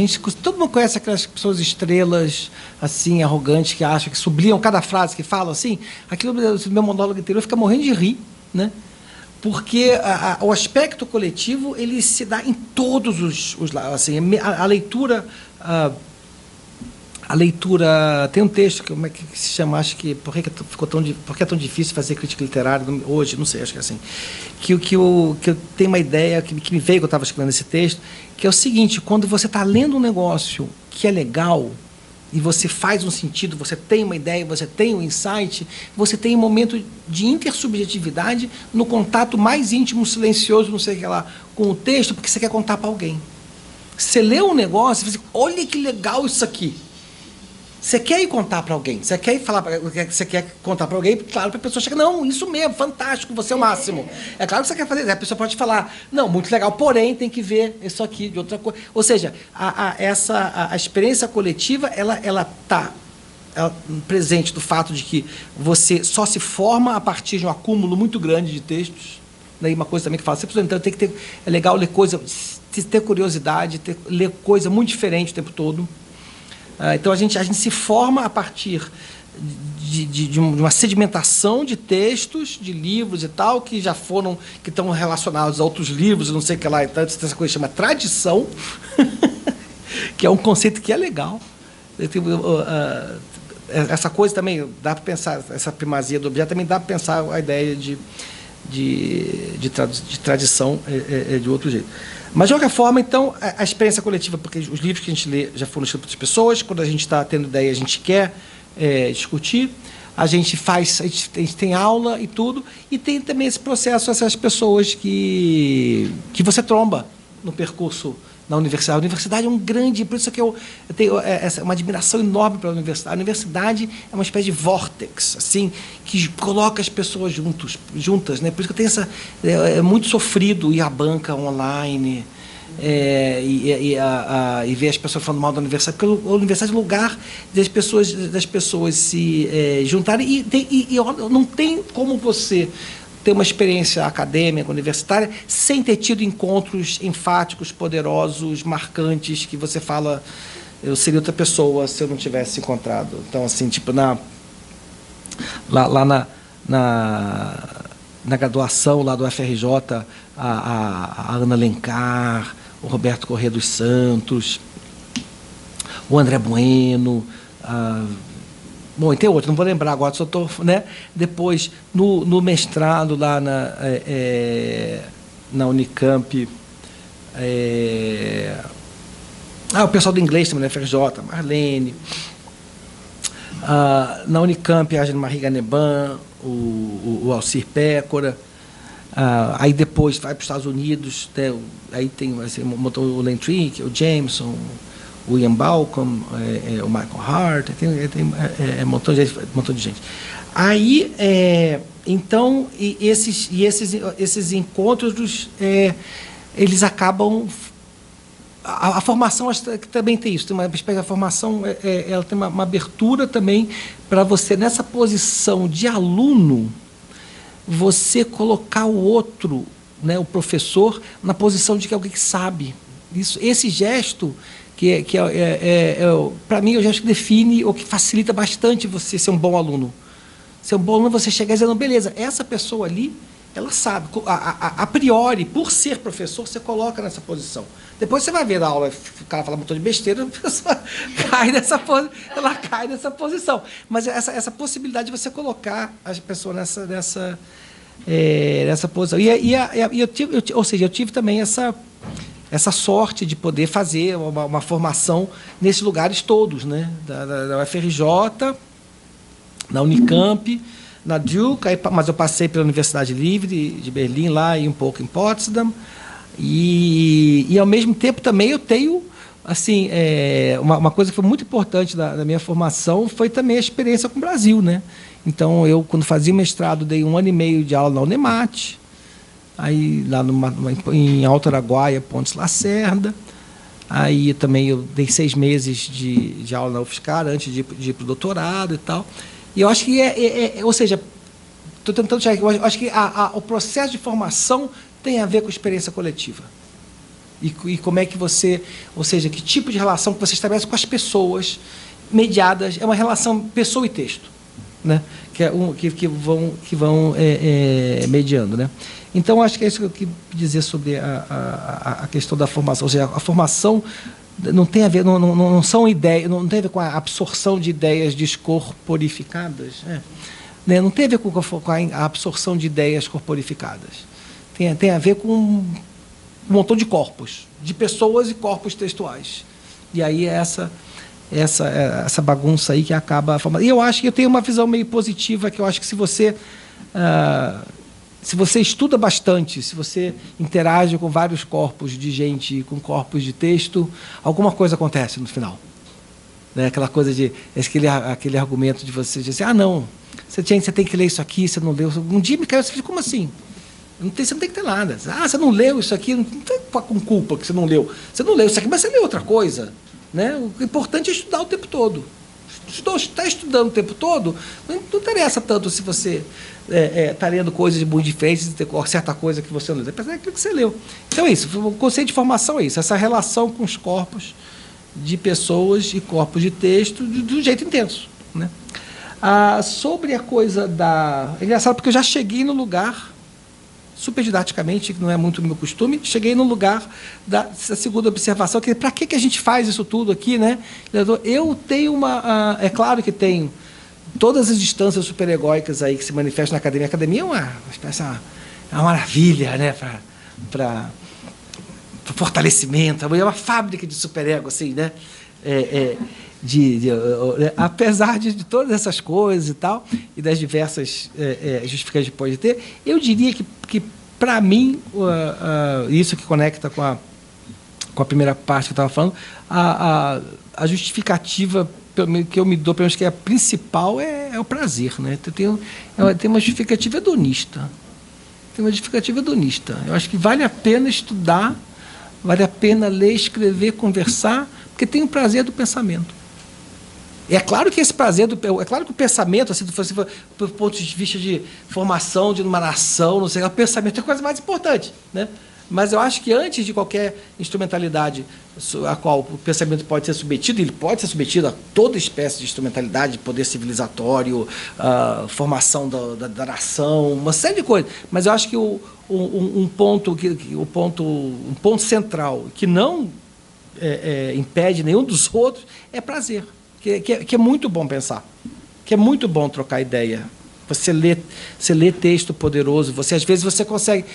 Todo mundo conhece aquelas pessoas estrelas, assim, arrogantes, que acham que sublinham cada frase que falam, assim. Aquilo, o meu monólogo interior fica morrendo de rir, né? porque o aspecto coletivo ele se dá em todos os lados. Assim, a leitura... A leitura... Tem um texto, como é que se chama? Acho que... Por que é tão difícil fazer crítica literária hoje? Não sei, acho que é assim. Que eu tenho uma ideia que me veio quando eu estava escrevendo esse texto, que é o seguinte: quando você está lendo um negócio que é legal, e você faz um sentido, você tem uma ideia, você tem um insight, você tem um momento de intersubjetividade no contato mais íntimo, silencioso, não sei o que lá, com o texto, porque você quer contar para alguém. Você lê um negócio e você diz, olha que legal isso aqui. Você quer ir contar para alguém, você quer ir falar, você quer contar para alguém, claro, para a pessoa chegar, não, isso mesmo, fantástico, você é o máximo. É claro que você quer fazer, a pessoa pode falar, não, muito legal, porém tem que ver isso aqui de outra coisa. Ou seja, a experiência coletiva, ela está presente do fato de que você só se forma a partir de um acúmulo muito grande de textos. Daí uma coisa também que fala, você precisa, então tem que ter, é legal ler coisa, ter curiosidade, ler coisa muito diferente o tempo todo. Então, a gente se forma a partir de uma sedimentação de textos, de livros e tal, que já foram, que estão relacionados a outros livros, não sei o que lá, então, essa coisa chama tradição, que é um conceito que é legal. Essa coisa também, dá para pensar, essa primazia do objeto, também dá para pensar a ideia de tradição de outro jeito. Mas, de qualquer forma, então, a experiência coletiva, porque os livros que a gente lê já foram escritos por outras pessoas, quando a gente está tendo ideia, a gente quer discutir, a gente tem aula e tudo, e tem também esse processo, essas pessoas que você tromba no percurso na universidade. A universidade é um grande... Por isso que eu tenho uma admiração enorme pela universidade. A universidade é uma espécie de vórtex, assim, que coloca as pessoas juntas, né? Por isso que eu tenho essa... É muito sofrido ir à banca online e ver as pessoas falando mal da universidade, porque a universidade é lugar das pessoas se juntarem e não tem como você ter uma experiência acadêmica, universitária, sem ter tido encontros enfáticos, poderosos, marcantes, que você fala, eu seria outra pessoa se eu não tivesse encontrado. Então, assim, tipo, lá na graduação lá do FRJ, a Ana Alencar, o Roberto Corrêa dos Santos, o André Bueno, bom, e tem outro, não vou lembrar agora, só estou... Né? Depois, no mestrado lá na Unicamp, o pessoal do inglês também, na FRJ, Marlene, na Unicamp, a Marie Ganeban, o Alcir Pécora, aí depois vai para os Estados Unidos, aí tem assim, o Len Trick, o Jameson, o Ian Balcom, o Michael Hart, tem um montão de gente. Aí, então, esses encontros, eles acabam... A formação, acho que também tem isso, tem uma espécie de formação, ela tem uma abertura também para você, nessa posição de aluno, você colocar o outro, né, o professor, na posição de que alguém que sabe. Esse gesto... para mim, o gesto que define ou que facilita bastante você ser um bom aluno. Ser um bom aluno, você chegar dizendo, beleza, essa pessoa ali, ela sabe. A priori, por ser professor, você coloca nessa posição. Depois você vai ver na aula, o cara fala um montão de besteira, a pessoa ela cai nessa posição. Mas essa possibilidade de você colocar a pessoa nessa posição. Eu tive também essa sorte de poder fazer uma formação nesses lugares todos, né? Da UFRJ, na Unicamp, na Duke, mas eu passei pela Universidade Livre de Berlim lá e um pouco em Potsdam, e ao mesmo tempo também eu tenho assim, uma coisa que foi muito importante da minha formação foi também a experiência com o Brasil, né? Então, eu, quando fazia mestrado, dei 1 ano e meio de aula na Unemate, aí lá em Alto Araguaia, Pontes Lacerda, aí também eu dei 6 meses de aula na UFSCar antes de ir para o doutorado e tal. E eu acho que ou seja, estou tentando chegar aqui, eu acho que o processo de formação tem a ver com a experiência coletiva. E como é que você, ou seja, que tipo de relação que você estabelece com as pessoas mediadas, é uma relação pessoa e texto, né? que vão mediando, né? Então, acho que é isso que eu queria dizer sobre a questão da formação. Ou seja, a formação não tem a ver, não são ideias, não tem a ver com a absorção de ideias descorporificadas, né? Não tem a ver com a absorção de ideias corporificadas. Tem a ver com um montão de corpos, de pessoas e corpos textuais. E aí é essa bagunça aí que acaba formando. E eu acho que eu tenho uma visão meio positiva, que eu acho que se você estuda bastante, se você interage com vários corpos de gente, com corpos de texto, alguma coisa acontece no final. Né? Aquela coisa de aquele argumento de você dizer, não, você tem que ler isso aqui, você não leu. Um dia me caiu, você diz, como assim? Você não tem que ter nada. Você não leu isso aqui, não tem com culpa que você não leu. Você não leu isso aqui, mas você leu outra coisa. Né? O importante é estudar o tempo todo. Está estudando o tempo todo, não interessa tanto se você está lendo coisas muito diferentes, tem certa coisa que você não leu, apesar daquilo que você leu. Então é isso, o conceito de formação é isso, essa relação com os corpos de pessoas e corpos de texto de um jeito intenso. Né? Sobre a coisa da... É engraçado porque eu já cheguei no lugar, super didaticamente, que não é muito o meu costume, cheguei no lugar da segunda observação, que para que a gente faz isso tudo aqui, né? Eu tenho é claro que tem todas as instâncias superegóicas aí que se manifestam na academia. A academia é uma maravilha, né? Para fortalecimento, é uma fábrica de superego, assim, né? Apesar de todas essas coisas e tal, e das diversas justificativas que pode ter, eu diria que para mim, isso que conecta com a primeira parte que eu estava falando, a justificativa que eu me dou, pelo menos que é a principal, é o prazer. Né? Tem uma justificativa hedonista. Eu acho que vale a pena estudar, vale a pena ler, escrever, conversar, porque tem o prazer do pensamento. É claro que esse prazer, é claro que o pensamento, assim, do ponto de vista de formação de uma nação, não sei, o pensamento é a coisa mais importante, né? Mas eu acho que antes de qualquer instrumentalidade a qual o pensamento pode ser submetido, ele pode ser submetido a toda espécie de instrumentalidade, poder civilizatório, formação da nação, uma série de coisas. Mas eu acho que um ponto central que não impede nenhum dos outros é prazer. Que é muito bom pensar, que é muito bom trocar ideia. Você lê texto poderoso, às vezes você consegue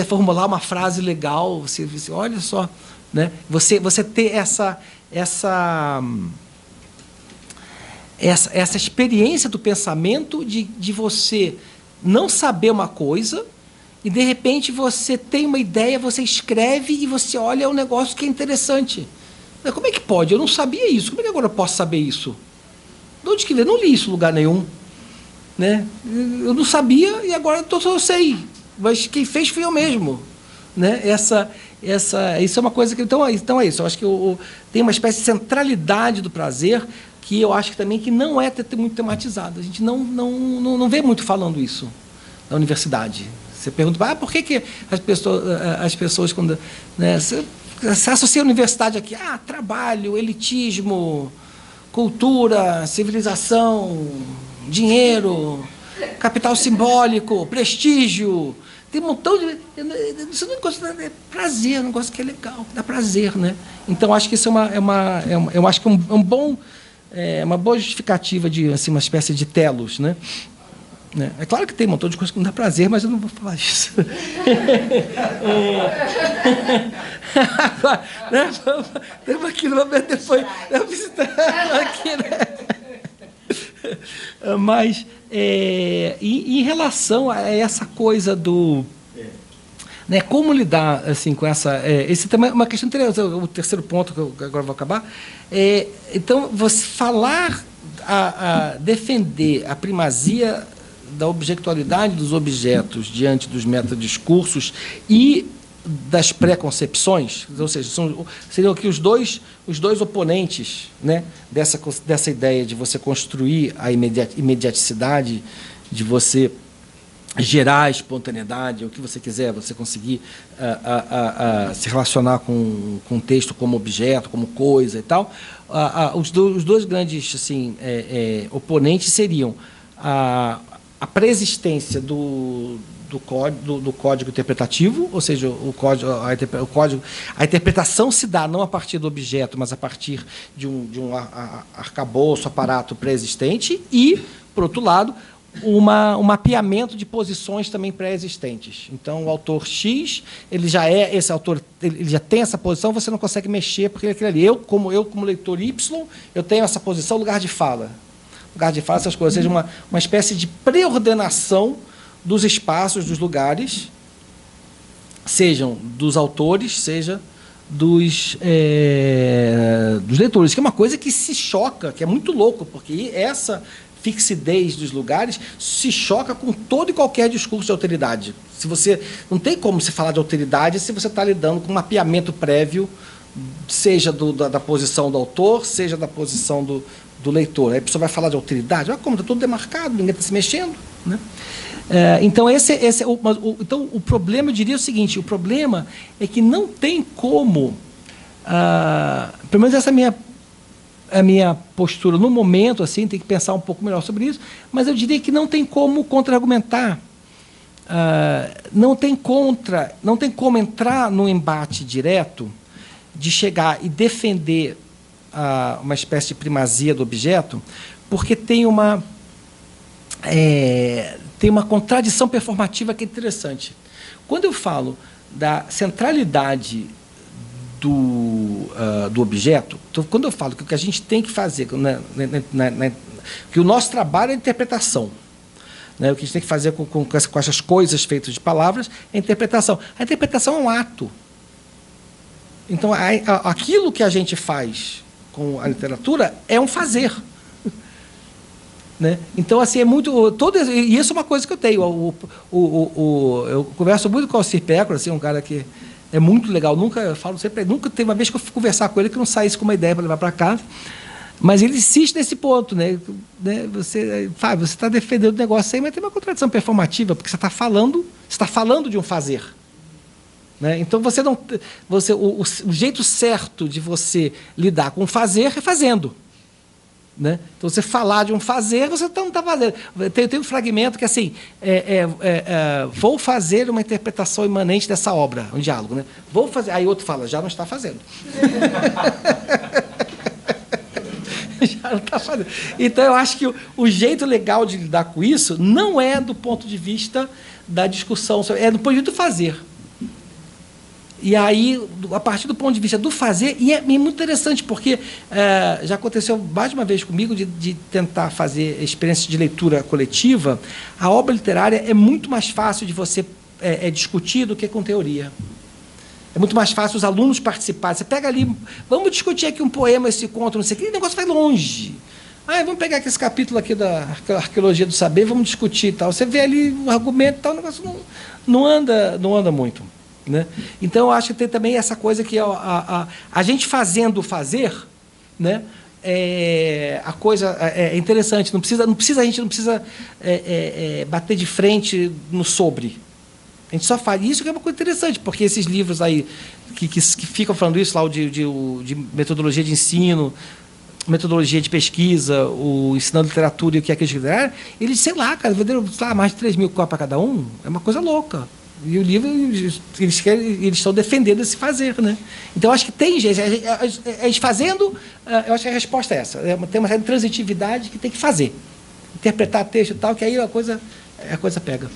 formular uma frase legal, você olha só, né? Você ter essa experiência do pensamento de você não saber uma coisa e, de repente, você tem uma ideia, você escreve e você olha um negócio que é interessante. Como é que pode? Eu não sabia isso. Como é que agora eu posso saber isso? De onde que veio? Eu não li isso em lugar nenhum. Né? Eu não sabia e agora eu sei. Mas quem fez fui eu mesmo. Né? Isso é uma coisa que... Então é isso. Eu acho que tem uma espécie de centralidade do prazer que eu acho que também que não é muito tematizada. A gente não vê muito falando isso na universidade. Você pergunta, por que as pessoas quando... Né, você associa a universidade aqui, trabalho, elitismo, cultura, civilização, dinheiro, capital simbólico, prestígio. Tem um montão de... Isso não é prazer, é um negócio que é legal, dá prazer, né? Então, acho que isso eu acho que uma boa justificativa de assim, uma espécie de telos, né? É claro que tem um montão de coisas que não dá prazer, mas eu não vou falar disso. Agora, né? Temos aqui no momento depois aqui, né? Mas em relação a essa coisa do... Né, como lidar assim, com essa... esse também é uma questão interessante, o terceiro ponto, que eu agora vou acabar. Então, você falar, defender a primazia da objetividade dos objetos diante dos metadiscursos e das preconcepções, ou seja, seriam aqui os dois oponentes, né, dessa ideia de você construir a imediaticidade, de você gerar a espontaneidade, o que você quiser, você conseguir se relacionar com o texto como objeto, como coisa e tal. Os dois grandes assim, oponentes seriam a preexistência do código interpretativo, ou seja, a interpretação se dá não a partir do objeto, mas a partir de um arcabouço, aparato pré-existente, e, por outro lado, um mapeamento de posições também pré-existentes. Então, o autor X, ele já é esse autor, ele já tem essa posição, você não consegue mexer, porque ele é aquele ali. Eu, como leitor Y, eu tenho essa posição, lugar de fala. Lugar de fala, essas coisas, ou seja, uma espécie de pré-ordenação dos espaços, dos lugares, sejam dos autores, seja dos leitores, que é uma coisa que se choca, que é muito louco, porque essa fixidez dos lugares se choca com todo e qualquer discurso de alteridade. Se você não tem como se falar de alteridade se você está lidando com um mapeamento prévio, seja da posição do autor, seja da posição do leitor. Aí a pessoa vai falar de alteridade, como está tudo demarcado, ninguém está se mexendo, né? Então, então, o problema, eu diria o seguinte, o problema é que não tem como, pelo menos essa é a minha postura no momento, assim, tem que pensar um pouco melhor sobre isso, mas eu diria que não tem como contra-argumentar, não tem como entrar no embate direto de chegar e defender uma espécie de primazia do objeto, porque tem uma contradição performativa que é interessante. Quando eu falo da centralidade do objeto, então, quando eu falo que o que a gente tem que fazer, que o nosso trabalho é a interpretação, né, o que a gente tem que fazer com essas coisas feitas de palavras é a interpretação. A interpretação é um ato. Então, aquilo que a gente faz com a literatura é um fazer. Né? Então, assim, e isso é uma coisa que eu tenho. Eu converso muito com o Alcir Pécora, assim, um cara que é muito legal. Nunca teve uma vez que eu fui conversar com ele que não saísse com uma ideia para levar para casa. Mas ele insiste nesse ponto, né? Você está defendendo o negócio aí, mas tem uma contradição performativa, porque você está falando de um fazer. Né? Então, o jeito certo de você lidar com o fazer é fazendo. Né? Então, você falar de um fazer, você não está fazendo. Tem um fragmento que, assim, vou fazer uma interpretação imanente dessa obra, um diálogo. Né? Vou fazer. Aí outro fala, já não está fazendo. Já não está fazendo. Então, eu acho que o jeito legal de lidar com isso não é do ponto de vista da discussão, é do ponto de vista do fazer. E aí, a partir do ponto de vista do fazer, e é muito interessante, porque já aconteceu mais de uma vez comigo de tentar fazer experiência de leitura coletiva, a obra literária é muito mais fácil de você discutir do que com teoria. É muito mais fácil os alunos participarem. Você pega ali, vamos discutir aqui um poema, esse conto, não sei o que, o negócio vai longe. Vamos pegar aqui esse capítulo aqui da arqueologia do saber, vamos discutir e tal. Você vê ali um argumento e tal, o negócio não anda muito. Né? Então, eu acho que tem também essa coisa que a gente fazendo o fazer, né, a coisa é interessante, a gente não precisa bater de frente no sobre. A gente só faz isso, que é uma coisa interessante, porque esses livros aí que ficam falando isso, lá de metodologia de ensino, metodologia de pesquisa, o ensinando literatura e o que é crítica literária, eles, sei lá, cara, venderam mais de 3.000 cópias para cada um, é uma coisa louca. E o livro, eles estão defendendo esse fazer, né? Então, acho que tem gente, eles fazendo, eu acho que a resposta é essa. Tem uma certa transitividade que tem que fazer. Interpretar texto e tal, que aí a coisa pega.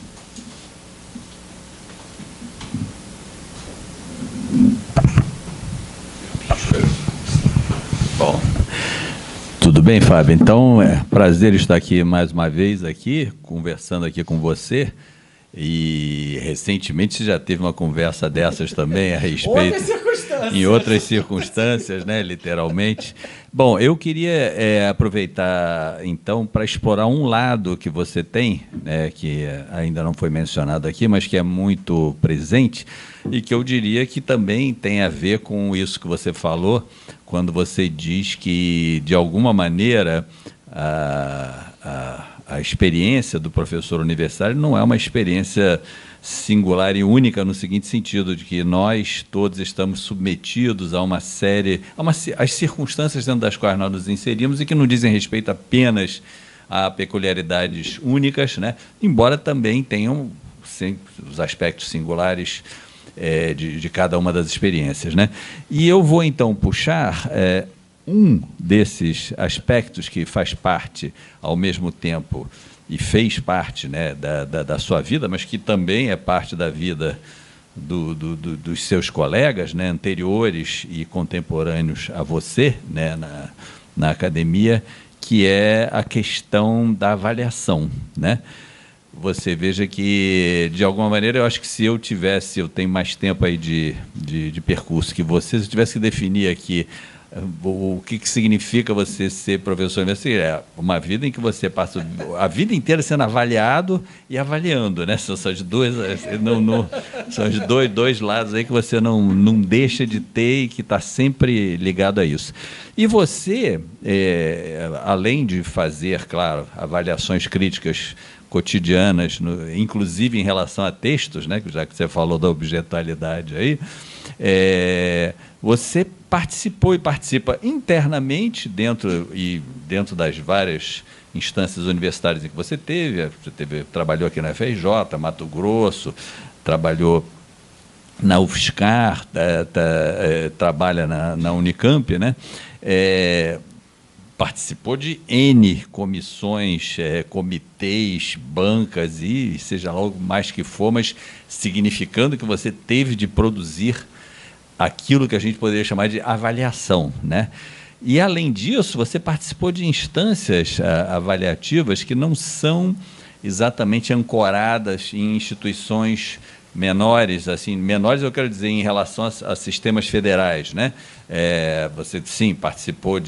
Bom, tudo bem, Fábio? Então, é prazer estar aqui mais uma vez, conversando aqui com você. E recentemente você já teve uma conversa dessas também a respeito. Em outras circunstâncias, né, literalmente. Bom, eu queria aproveitar, então, para explorar um lado que você tem, né, que ainda não foi mencionado aqui, mas que é muito presente, e que eu diria que também tem a ver com isso que você falou, quando você diz que, de alguma maneira, a experiência do professor universitário não é uma experiência singular e única no seguinte sentido, de que nós todos estamos submetidos a uma série, as circunstâncias dentro das quais nós nos inserimos e que não dizem respeito apenas há peculiaridades únicas, né? Embora também tenham os aspectos singulares de cada uma das experiências, né? E eu vou, então, puxar um desses aspectos que faz parte, ao mesmo tempo, e fez parte, né, da sua vida, mas que também é parte da vida dos seus colegas, né, anteriores e contemporâneos a você, né, na academia, que é a questão da avaliação, né? Você veja que, de alguma maneira, eu acho que se eu tenho mais tempo aí de percurso que você, se eu tivesse que definir aqui o que significa você ser professor universitário, é uma vida em que você passa a vida inteira sendo avaliado e avaliando, né? São os dois lados aí que você não deixa de ter e que está sempre ligado a isso. E você, além de fazer, claro, avaliações críticas cotidianas, inclusive em relação a textos, né? Já que você falou da objetualidade aí, você participou e participa internamente dentro das várias instâncias universitárias em que você trabalhou aqui na FRJ, Mato Grosso, trabalhou na UFSCar, trabalha na Unicamp, né? Participou de N comissões, comitês, bancas e seja lá o mais que for, mas significando que você teve de produzir aquilo que a gente poderia chamar de avaliação, né? E, além disso, você participou de instâncias avaliativas que não são exatamente ancoradas em instituições menores, assim, menores eu quero dizer em relação a sistemas federais, né? Você, sim, participou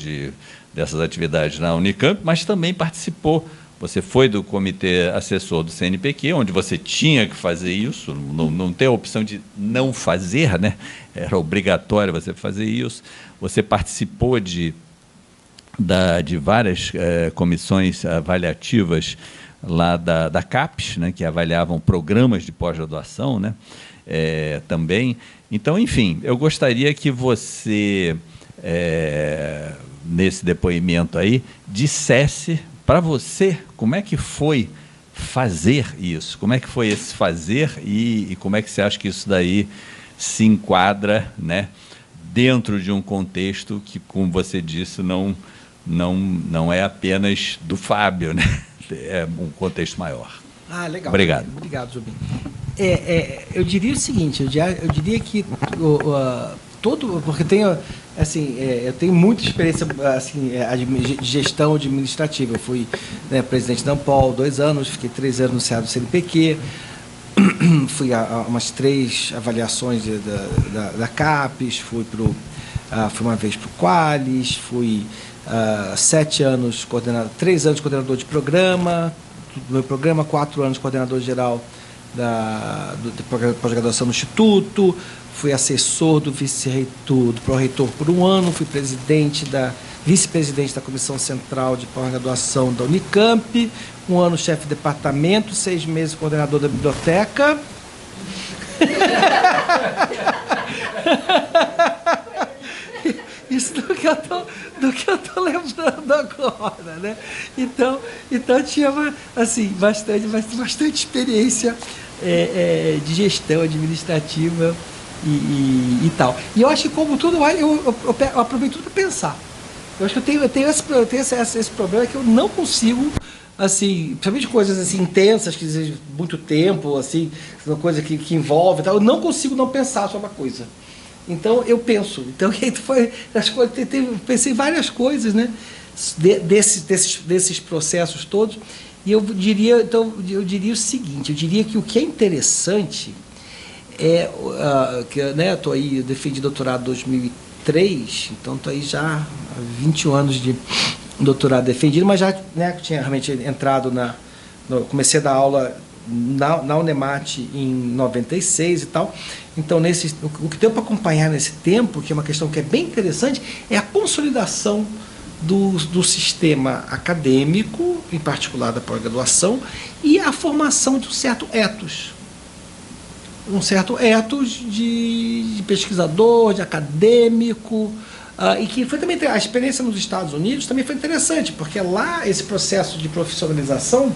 dessas atividades na Unicamp, mas também participou. Você foi do comitê assessor do CNPq, onde você tinha que fazer isso, não tem a opção de não fazer, né? Era obrigatório você fazer isso. Você participou de várias comissões avaliativas lá da CAPES, né? Que avaliavam programas de pós-graduação, né? Também. Então, enfim, eu gostaria que você, nesse depoimento aí, dissesse para você como é que foi fazer isso, como é que foi esse fazer e como é que você acha que isso daí se enquadra, né, dentro de um contexto que, como você disse, não é apenas do Fábio, né? É um contexto maior. Ah, legal. Obrigado. Obrigado, Jobim. Eu diria o seguinte, eu diria que porque eu tenho muita experiência assim, de gestão administrativa. Eu fui, né, presidente da Ampol 2 anos, fiquei 3 anos no CA do CNPq, fui a umas 3 avaliações da CAPES, fui uma vez para o Qualis, fui 7 anos coordenador, 3 anos coordenador de programa, do meu programa, 4 anos coordenador geral do pós-graduação no Instituto, fui assessor do vice-reitor, do pró-reitor por 1 ano, fui vice-presidente da Comissão Central de Pós-Graduação da Unicamp, 1 ano chefe de departamento, 6 meses coordenador da biblioteca. Isso do que eu estou lembrando agora, né? Então tinha assim, bastante experiência de gestão administrativa e tal. E eu acho que, como tudo, eu aproveito tudo para pensar. Eu acho que eu tenho esse problema que eu não consigo, assim, principalmente coisas assim intensas, que exigem muito tempo, assim, uma coisa que envolve, tal, eu não consigo não pensar sobre a coisa. Então eu penso. Então pensei em várias coisas, né, desses processos todos. E eu diria o seguinte: eu diria que o que é interessante que, né, eu defendi doutorado em 2003, então estou aí já há 21 anos de doutorado defendido, mas já, né, tinha realmente entrado comecei a dar aula na Unemat em 96 e tal. Então, o que deu para acompanhar nesse tempo, que é uma questão que é bem interessante, é a consolidação do sistema acadêmico, em particular da pós-graduação, e a formação de um certo ethos. Um certo ethos de pesquisador, de acadêmico, E que foi também, a experiência nos Estados Unidos também foi interessante, porque lá esse processo de profissionalização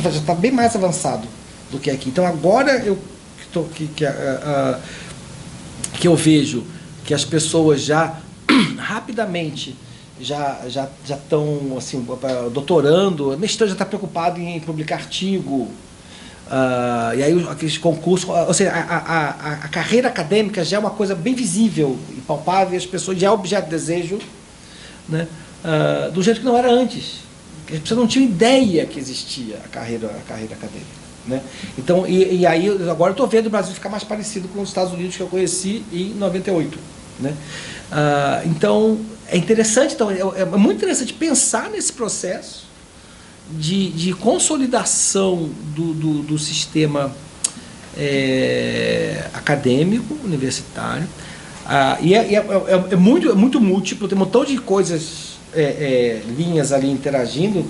já está bem mais avançado do que aqui. Então, agora que eu vejo que as pessoas já rapidamente já estão assim, doutorando, mestrando, já está preocupado em publicar artigo. E aí aqueles concursos, ou seja, a carreira acadêmica já é uma coisa bem visível e palpável, e as pessoas já é objeto de desejo, né? Do jeito que não era antes. As pessoas não tinham ideia que existia a carreira acadêmica, né? Então, e aí agora eu estou vendo o Brasil ficar mais parecido com os Estados Unidos que eu conheci em 98, né? Então é interessante, é muito interessante pensar nesse processo de consolidação do sistema acadêmico, universitário, e é muito múltiplo, tem um montão de coisas, linhas ali interagindo,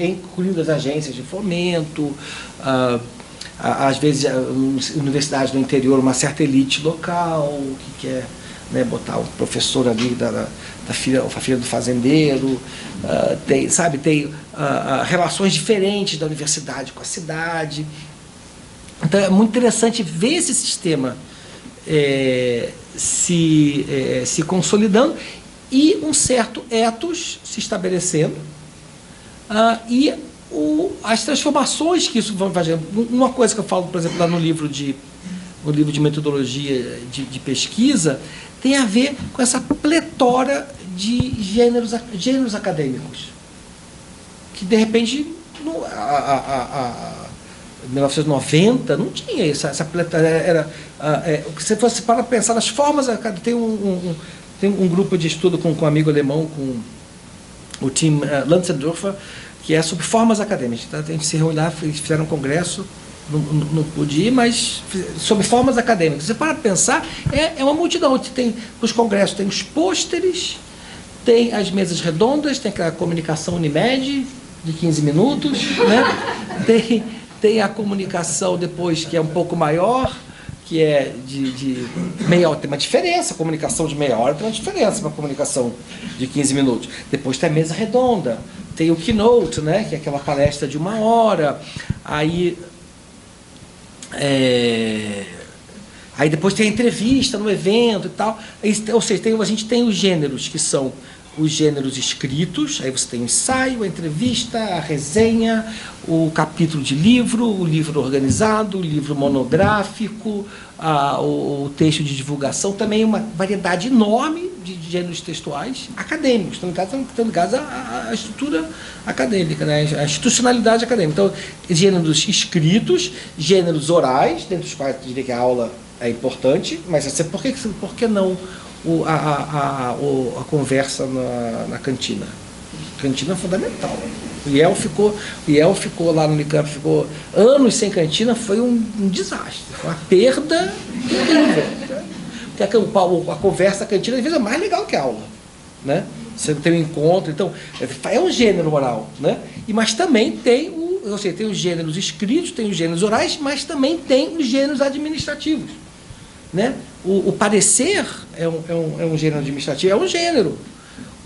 incluindo as agências de fomento, às vezes universidades no interior, uma certa elite local que quer, né, botar o professor ali a filha do fazendeiro, tem relações diferentes da universidade com a cidade. Então é muito interessante ver esse sistema se consolidando e um certo ethos se estabelecendo, e as transformações que isso vai fazendo. Uma coisa que eu falo, por exemplo, lá no livro de metodologia de pesquisa, tem a ver com essa pletora de gêneros acadêmicos, que de repente, em 1990, não tinha essa pletora. Se você para pensar nas formas, tem um grupo de estudo com um amigo alemão, com o Tim Lanzendorfer, que é sobre formas acadêmicas. Tá? A gente se reuniu lá, fizeram um congresso, não pude ir, mas sobre formas acadêmicas. Você para pensar, é uma multidão. Tem os congressos, tem os pôsteres, tem as mesas redondas, tem aquela comunicação Unimed de 15 minutos, né? Tem a comunicação depois que é um pouco maior, que é de meia hora. Tem uma diferença, a comunicação de meia hora tem uma diferença para a comunicação de 15 minutos. Depois tem a mesa redonda, tem o keynote, né? Que é aquela palestra de 1 hora. Aí depois tem a entrevista no evento e tal. Ou seja, a gente tem os gêneros, que são os gêneros escritos, aí você tem o ensaio, a entrevista, a resenha, o capítulo de livro, o livro organizado, o livro monográfico, o texto de divulgação, também uma variedade enorme de gêneros textuais acadêmicos, estão ligados à estrutura acadêmica, né? À institucionalidade acadêmica. Então, gêneros escritos, gêneros orais, dentro dos quais eu diria que a aula é importante, mas por que não a conversa na cantina? Cantina é fundamental. O IEL ficou lá no Unicamp, ficou anos sem cantina, foi um desastre, foi uma perda terrível. Porque a conversa, a cantina, às vezes é mais legal que a aula, né? Você tem um encontro, então é um gênero oral, né? Mas também tem tem os gêneros escritos, tem os gêneros orais, mas também tem os gêneros administrativos, né? O parecer é um gênero administrativo, é um gênero.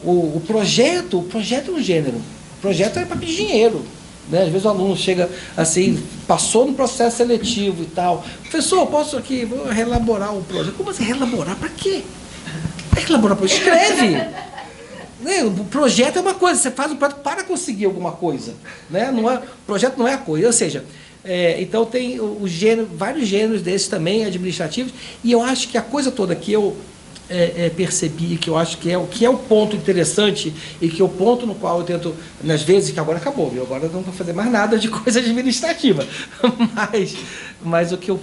O projeto é um gênero. O projeto é para pedir dinheiro, né? Às vezes o aluno chega assim, passou no processo seletivo e tal. Professor, posso aqui, vou reelaborar o projeto. Como assim relaborar? Para quê? Para que elaborar? Escreve! Né? O projeto é uma coisa, você faz um projeto para conseguir alguma coisa, né? O projeto não é a coisa, ou seja, então tem vários gêneros desses também administrativos, e eu acho que a coisa toda que eu percebi, que eu acho que é o ponto interessante, e que é o ponto no qual eu tento, nas vezes que agora acabou, viu? Agora eu não vou fazer mais nada de coisa administrativa, mas o que eu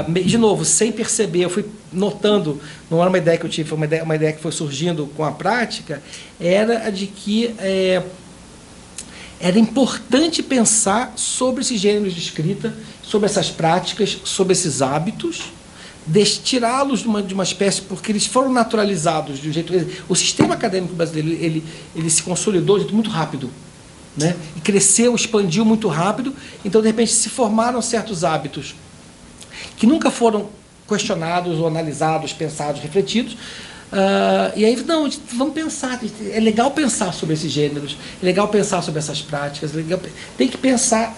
de novo, sem perceber, eu fui notando, não era uma ideia que eu tive, foi uma ideia que foi surgindo com a prática, era a de que era importante pensar sobre esses gêneros de escrita, sobre essas práticas, sobre esses hábitos, tirá-los de uma espécie, porque eles foram naturalizados de um jeito. O sistema acadêmico brasileiro ele se consolidou de jeito muito rápido, né? E cresceu, expandiu muito rápido, então de repente se formaram certos hábitos que nunca foram questionados ou analisados, pensados, refletidos, E aí, não, vamos pensar, é legal pensar sobre esses gêneros, é legal pensar sobre essas práticas, tem que pensar,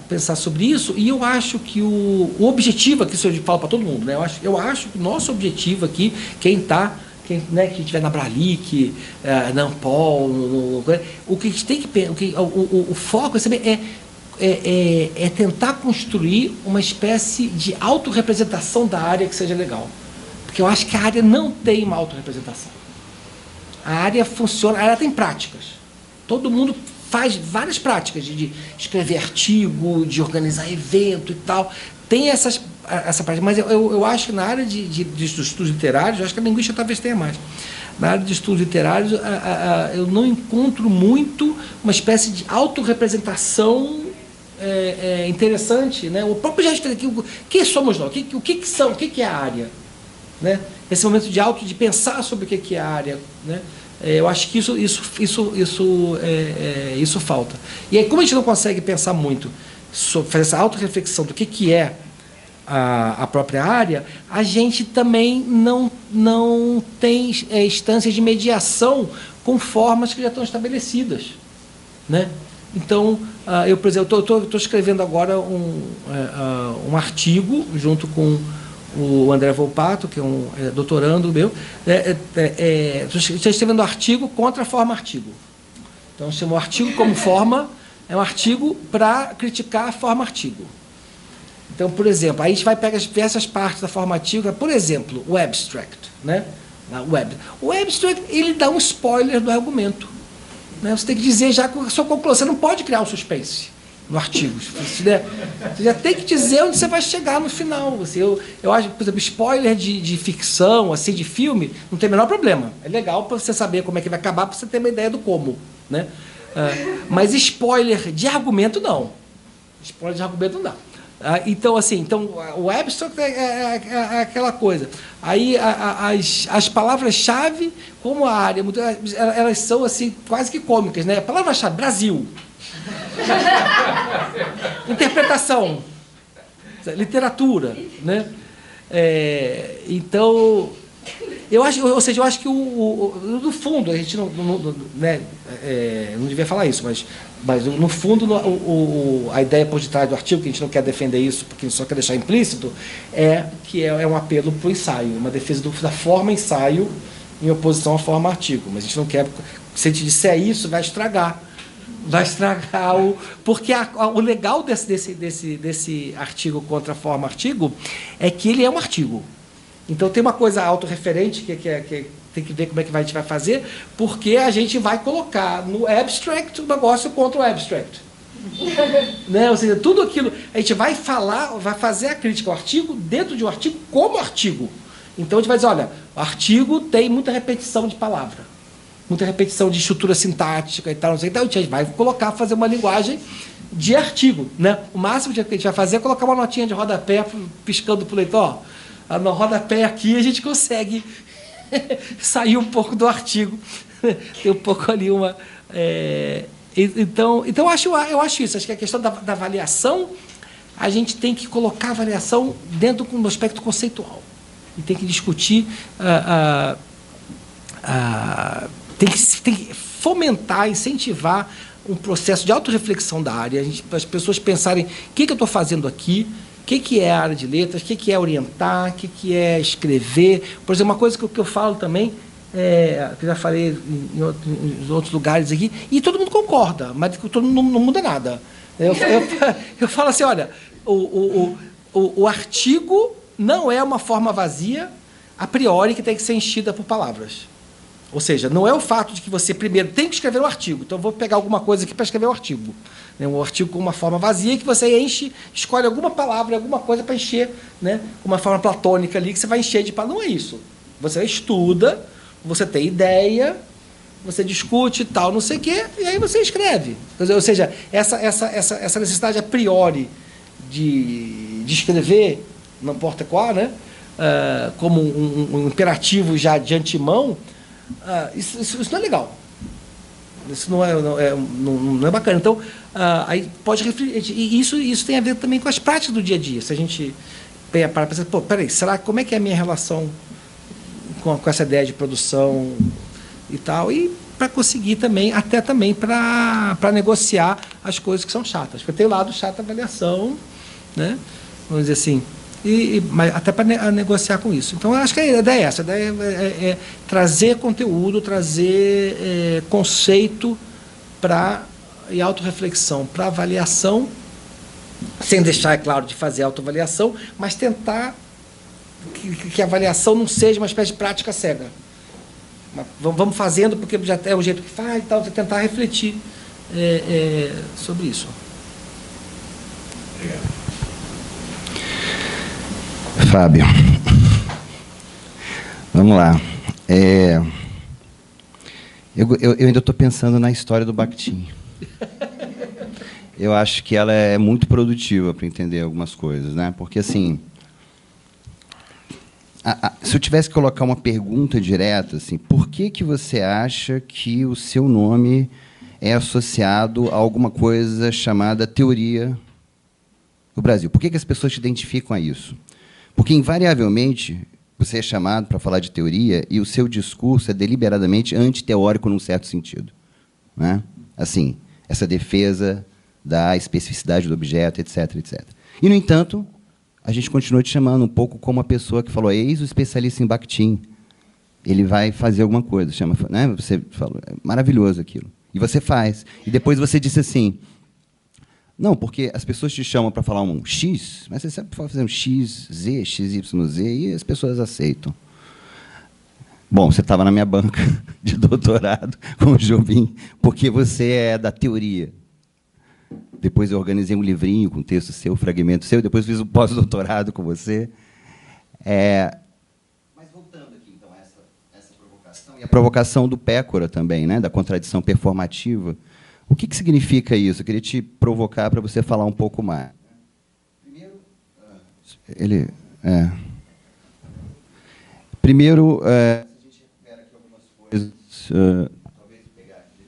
pensar sobre isso, e eu acho que o objetivo aqui, isso eu falo para todo mundo, né? Eu acho que o nosso objetivo aqui, quem estiver na Bralic, na Ampol, o que a gente tem que pensar, o foco é tentar construir uma espécie de autorrepresentação da área que seja legal. Porque eu acho que a área não tem uma autorrepresentação. A área funciona, a área tem práticas. Todo mundo faz várias práticas de escrever artigo, de organizar evento e tal. Tem essa prática, mas eu acho que na área de estudos literários, eu acho que a linguística talvez tenha mais. Na área de estudos literários, eu não encontro muito uma espécie de autorrepresentação interessante, né? O próprio gesto aqui, quem somos nós? O que é a área? Né? Esse momento de pensar sobre o que é a área, né? Eu acho que isso falta. E aí, como a gente não consegue pensar muito sobre fazer essa autorreflexão do que é a própria área, a gente também não tem instâncias de mediação com formas que já estão estabelecidas, né? Então, eu, por exemplo, estou escrevendo agora um artigo junto com o André Volpato, que é um doutorando meu, estou escrevendo um artigo contra a forma-artigo. Então, chama o artigo como forma, é um artigo para criticar a forma-artigo. Então, por exemplo, aí a gente vai pegar as diversas partes da forma-artigo, por exemplo, o abstract, né? O abstract, ele dá um spoiler do argumento. Né? Você tem que dizer já com a sua conclusão, você não pode criar um suspense no artigo. Você já tem que dizer onde você vai chegar no final. Eu acho, por exemplo, spoiler de ficção, assim, de filme, não tem o menor problema. É legal para você saber como é que vai acabar, para você ter uma ideia do como. Né? Mas spoiler de argumento, não. Spoiler de argumento, não dá. Então, assim, o abstract é aquela coisa. Aí, as palavras-chave, como a área, elas são, assim, quase que cômicas, né? Palavra-chave, Brasil. Interpretação, literatura, né? Então, eu acho que no fundo a gente não devia falar isso, mas no fundo a ideia por detrás do artigo, que a gente não quer defender isso porque a gente só quer deixar implícito, é que é um apelo para o ensaio, uma defesa da forma ensaio em oposição à forma artigo. Mas a gente não quer, se a gente disser isso, vai estragar porque o legal desse artigo contra a forma artigo é que ele é um artigo. Então tem uma coisa autorreferente que tem que ver como é que a gente vai fazer, porque a gente vai colocar no abstract o negócio contra o abstract. Né? Ou seja, tudo aquilo, a gente vai fazer a crítica ao artigo dentro de um artigo como artigo. Então a gente vai dizer, olha, o artigo tem muita repetição de palavra, muita repetição de estrutura sintática e tal, não sei, então a gente vai fazer uma linguagem de artigo, né? O máximo que a gente vai fazer é colocar uma notinha de rodapé piscando para o leitor. No rodapé aqui a gente consegue sair um pouco do artigo, tem um pouco ali uma... Então eu acho isso, acho que a questão da avaliação, a gente tem que colocar a avaliação dentro do aspecto conceitual e tem que discutir tem que fomentar, incentivar um processo de autorreflexão da área, para as pessoas pensarem o que eu estou fazendo aqui, o que é a área de letras, o que é orientar, o que é escrever. Por exemplo, uma coisa que eu falo também, que eu já falei em outros lugares aqui, e todo mundo concorda, mas todo mundo não muda nada. Eu falo assim, olha, o artigo não é uma forma vazia, a priori, que tem que ser enchida por palavras. Ou seja, não é o fato de que você primeiro tem que escrever um artigo. Então, eu vou pegar alguma coisa aqui para escrever um artigo. Um artigo com uma forma vazia que você escolhe alguma palavra, alguma coisa para encher, né? Uma forma platônica ali que você vai encher de palavras. Não é isso. Você estuda, você tem ideia, você discute e tal, não sei o quê, e aí você escreve. Ou seja, essa necessidade a priori de escrever, não importa qual, né? Como um imperativo já de antemão, isso não é legal. Isso não é bacana. Então, aí pode refletir. E isso tem a ver também com as práticas do dia a dia. Se a gente para pensar, peraí, como é que é a minha relação com essa ideia de produção e tal, e para conseguir também, até também para negociar as coisas que são chatas. Porque tem o lado chato da avaliação, né? Vamos dizer assim, mas até para negociar com isso. Então, eu acho que a ideia é essa, a ideia é trazer conteúdo, trazer conceito e autorreflexão para avaliação, sem deixar, é claro, de fazer autoavaliação, mas tentar que a avaliação não seja uma espécie de prática cega. Vamos fazendo porque já é o jeito que faz e tal, tentar refletir sobre isso. Obrigado. Fábio, vamos lá. Eu ainda estou pensando na história do Bakhtin. Eu acho que ela é muito produtiva para entender algumas coisas, né? Porque, assim, se eu tivesse que colocar uma pergunta direta, assim, por que você acha que o seu nome é associado a alguma coisa chamada teoria do Brasil? Por que as pessoas te identificam a isso? Porque, invariavelmente, você é chamado para falar de teoria e o seu discurso é deliberadamente antiteórico num certo sentido, né? Assim, essa defesa da especificidade do objeto, etc, etc. E, no entanto, a gente continua te chamando um pouco como a pessoa que falou, eis o especialista em Bakhtin. Ele vai fazer alguma coisa, chama, né? Você falou, é maravilhoso aquilo. E você faz. E depois você disse assim, não, porque as pessoas te chamam para falar um X, mas você sabe fazer um X, Z, XYZ, e as pessoas aceitam. Bom, você estava na minha banca de doutorado com o Jobim, porque você é da teoria. Depois eu organizei um livrinho com texto seu, fragmento seu, depois fiz um pós-doutorado com você. Mas voltando aqui, então, a essa provocação, e a provocação do Pécora também, né, da contradição performativa. O que significa isso? Eu queria te provocar para você falar um pouco mais. Primeiro, Primeiro, se a gente recupera aqui algumas coisas, talvez pegar aqui.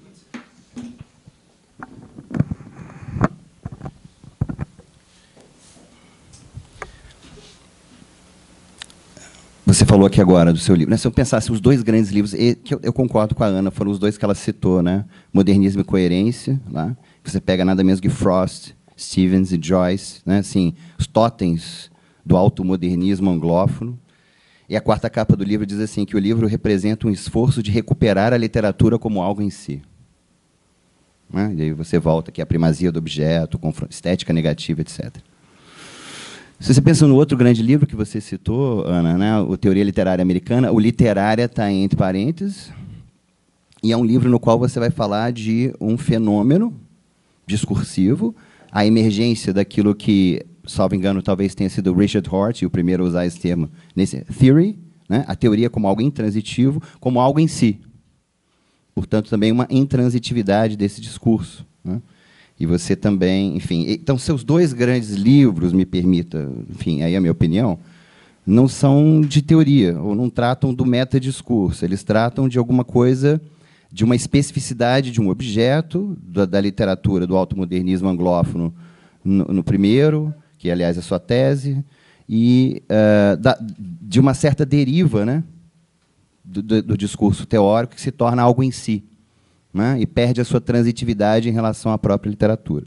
Você falou aqui agora do seu livro, né? Se eu pensasse os dois grandes livros, que eu concordo com a Ana, foram os dois que ela citou, né? Modernismo e Coerência, lá. Você pega nada menos que Frost, Stevens e Joyce, né? Assim, os totens do automodernismo anglófono. E a quarta capa do livro diz assim, que o livro representa um esforço de recuperar a literatura como algo em si. Né? E aí você volta aqui à primazia do objeto, estética negativa, etc. Se você pensa no outro grande livro que você citou, Ana, né, o Teoria Literária Americana, o literária está entre parênteses, e é um livro no qual você vai falar de um fenômeno discursivo, a emergência daquilo que, salvo engano, talvez tenha sido Richard Hort, o primeiro a usar esse termo, nesse theory, né, a teoria como algo intransitivo, como algo em si. Portanto, também uma intransitividade desse discurso, né? E você também, enfim... Então, seus dois grandes livros, me permita, enfim, aí a minha opinião, não são de teoria, ou não tratam do metadiscurso. Eles tratam de alguma coisa, de uma especificidade de um objeto, da literatura do automodernismo anglófono no primeiro, que, aliás, é a sua tese, e de uma certa deriva, né, do discurso teórico que se torna algo em si, né, e perde a sua transitividade em relação à própria literatura.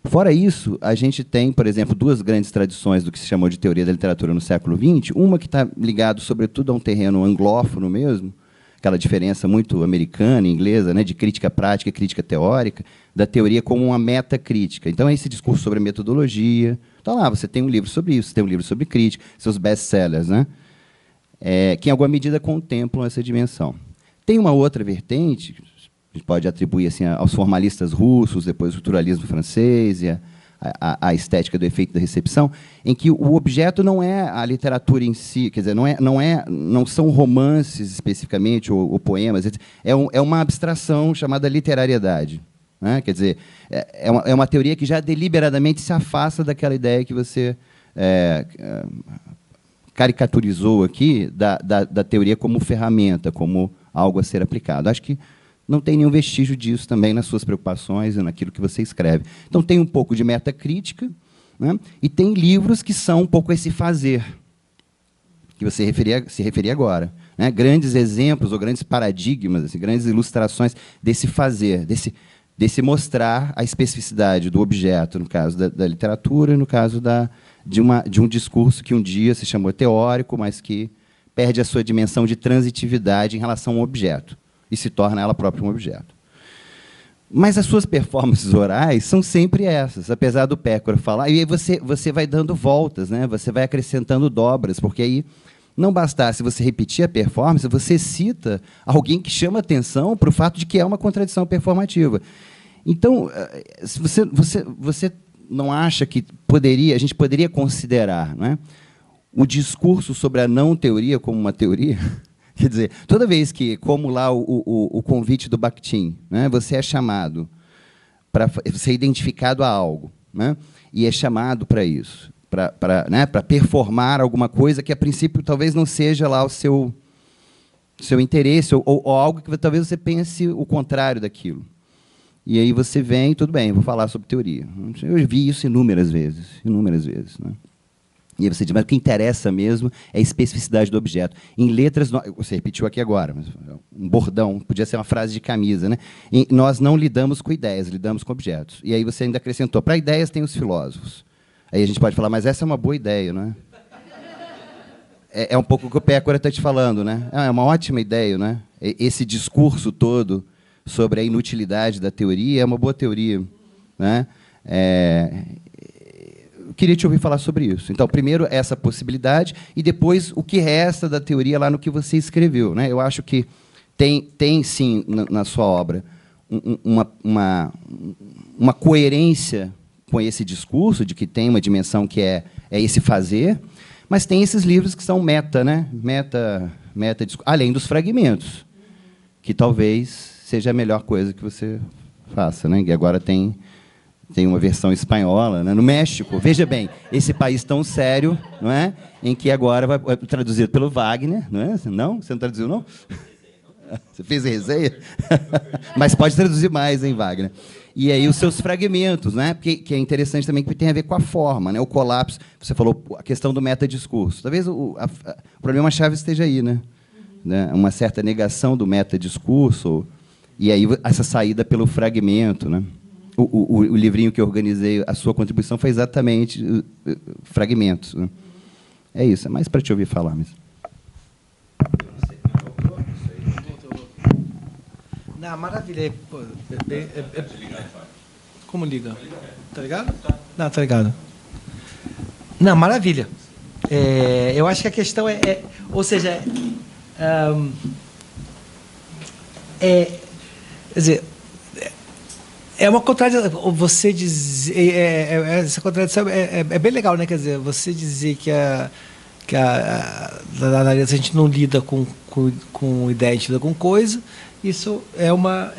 Fora isso, a gente tem, por exemplo, duas grandes tradições do que se chamou de teoria da literatura no século XX, uma que está ligada, sobretudo, a um terreno anglófono mesmo, aquela diferença muito americana e inglesa, né, de crítica prática e crítica teórica, da teoria como uma metacrítica. Então, é esse discurso sobre metodologia. Então, lá, você tem um livro sobre isso, você tem um livro sobre crítica, seus best-sellers, né, que, em alguma medida, contemplam essa dimensão. Tem uma outra vertente, a gente pode atribuir assim, aos formalistas russos, depois o estruturalismo francês, e a estética do efeito da recepção, em que o objeto não é a literatura em si, quer dizer, não são romances especificamente, ou poemas, etc. É uma abstração chamada literariedade, né? Quer dizer, é uma teoria que já deliberadamente se afasta daquela ideia que você caricaturizou aqui, da teoria como ferramenta, como algo a ser aplicado. Acho que não tem nenhum vestígio disso também nas suas preocupações e naquilo que você escreve. Então, tem um pouco de metacrítica, né? E tem livros que são um pouco esse fazer, que você se referia agora. Né? Grandes exemplos ou grandes paradigmas, assim, grandes ilustrações desse fazer, desse mostrar a especificidade do objeto, no caso da literatura, e no caso de um discurso que um dia se chamou teórico, mas que perde a sua dimensão de transitividade em relação ao objeto e se torna ela própria um objeto. Mas as suas performances orais são sempre essas, apesar do Pécora falar, e aí você vai dando voltas, né? Você vai acrescentando dobras, porque aí não bastasse você repetir a performance, você cita alguém que chama atenção para o fato de que é uma contradição performativa. Então, você não acha que a gente poderia considerar, não é, o discurso sobre a não-teoria como uma teoria? Quer dizer, toda vez que, como lá o convite do Bakhtin, né, você é chamado para ser identificado a algo, né, e é chamado para isso, para performar alguma coisa que, a princípio, talvez não seja lá o seu interesse, ou algo que talvez você pense o contrário daquilo. E aí você vem, tudo bem, vou falar sobre teoria. Eu vi isso inúmeras vezes. Né? E aí você diz, mas o que interessa mesmo é a especificidade do objeto. Em letras, você repetiu aqui agora, mas um bordão, podia ser uma frase de camisa, né? Nós não lidamos com ideias, lidamos com objetos. E aí você ainda acrescentou, para ideias tem os filósofos. Aí a gente pode falar, mas essa é uma boa ideia, não é? É um pouco o que o Pécora está te falando, né? É uma ótima ideia, né? Esse discurso todo sobre a inutilidade da teoria é uma boa teoria, né? Eu queria te ouvir falar sobre isso. Então, primeiro, essa possibilidade, e depois o que resta da teoria lá no que você escreveu, né? Eu acho que tem sim, na sua obra, uma coerência com esse discurso, de que tem uma dimensão que é esse fazer, mas tem esses livros que são meta, né? Além dos fragmentos, que talvez seja a melhor coisa que você faça, né? E agora tem uma versão espanhola, né? No México. Veja bem, esse país tão sério, não é? Em que agora vai traduzido pelo Wagner, não é? Não? Você não traduziu, não? Você fez a resenha? Mas pode traduzir mais, hein, Wagner? E aí os seus fragmentos, né? Que é interessante também, que tem a ver com a forma, né? O colapso. Você falou a questão do metadiscurso. Talvez o problema-chave esteja aí, né? Uma certa negação do metadiscurso, e aí essa saída pelo fragmento, né? O livrinho que eu organizei, a sua contribuição foi exatamente fragmentos, né? É isso, é mais para te ouvir falar mesmo. Não, maravilha. Como liga? Tá ligado? Não, tá ligado. Não, maravilha. Eu acho que a questão ou seja, quer dizer, é uma contradição. Você dizer, essa contradição é bem legal, né? Quer dizer, você dizer que na análise a gente não lida com ideia, a gente lida com coisa. Isso é uma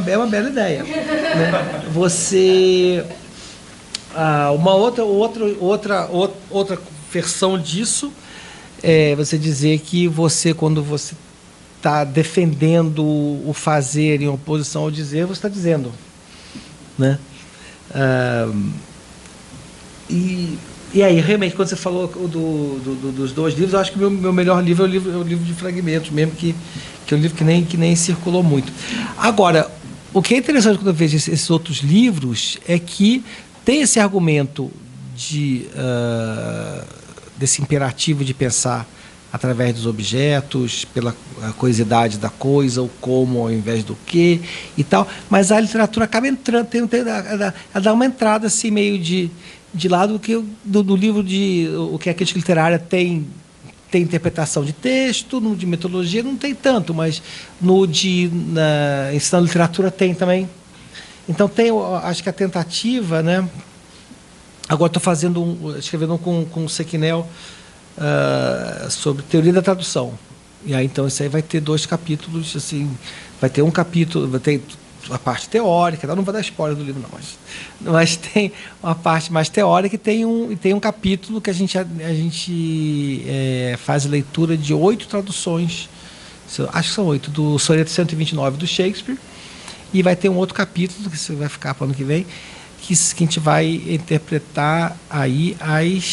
bela ideia, né? Você uma outra versão disso é você dizer que quando você está defendendo o fazer em oposição ao dizer, você está dizendo, né? E aí, realmente, quando você falou dos dois livros, eu acho que o meu melhor livro é o livro de fragmentos, mesmo que é um livro que nem circulou muito. Agora, o que é interessante quando eu vejo esses outros livros é que tem esse argumento desse imperativo de pensar através dos objetos, pela coisidade da coisa, o como ao invés do que e tal, mas a literatura acaba entrando, ela dá uma entrada assim meio de lado do livro o que a crítica literária tem interpretação de texto, no de metodologia não tem tanto, mas ensinando literatura tem também. Então acho que a tentativa, né? Agora estou escrevendo com o Sequinel sobre teoria da tradução. E aí então isso aí vai ter 2 capítulos, assim, vai ter um capítulo, vai ter a parte teórica, não vou dar spoiler do livro não, mas tem uma parte mais teórica e tem um capítulo que a gente faz a leitura de 8 traduções, acho que são 8, do Soneto 129 do Shakespeare, e vai ter um outro capítulo que vai ficar para o ano que vem, que a gente vai interpretar aí as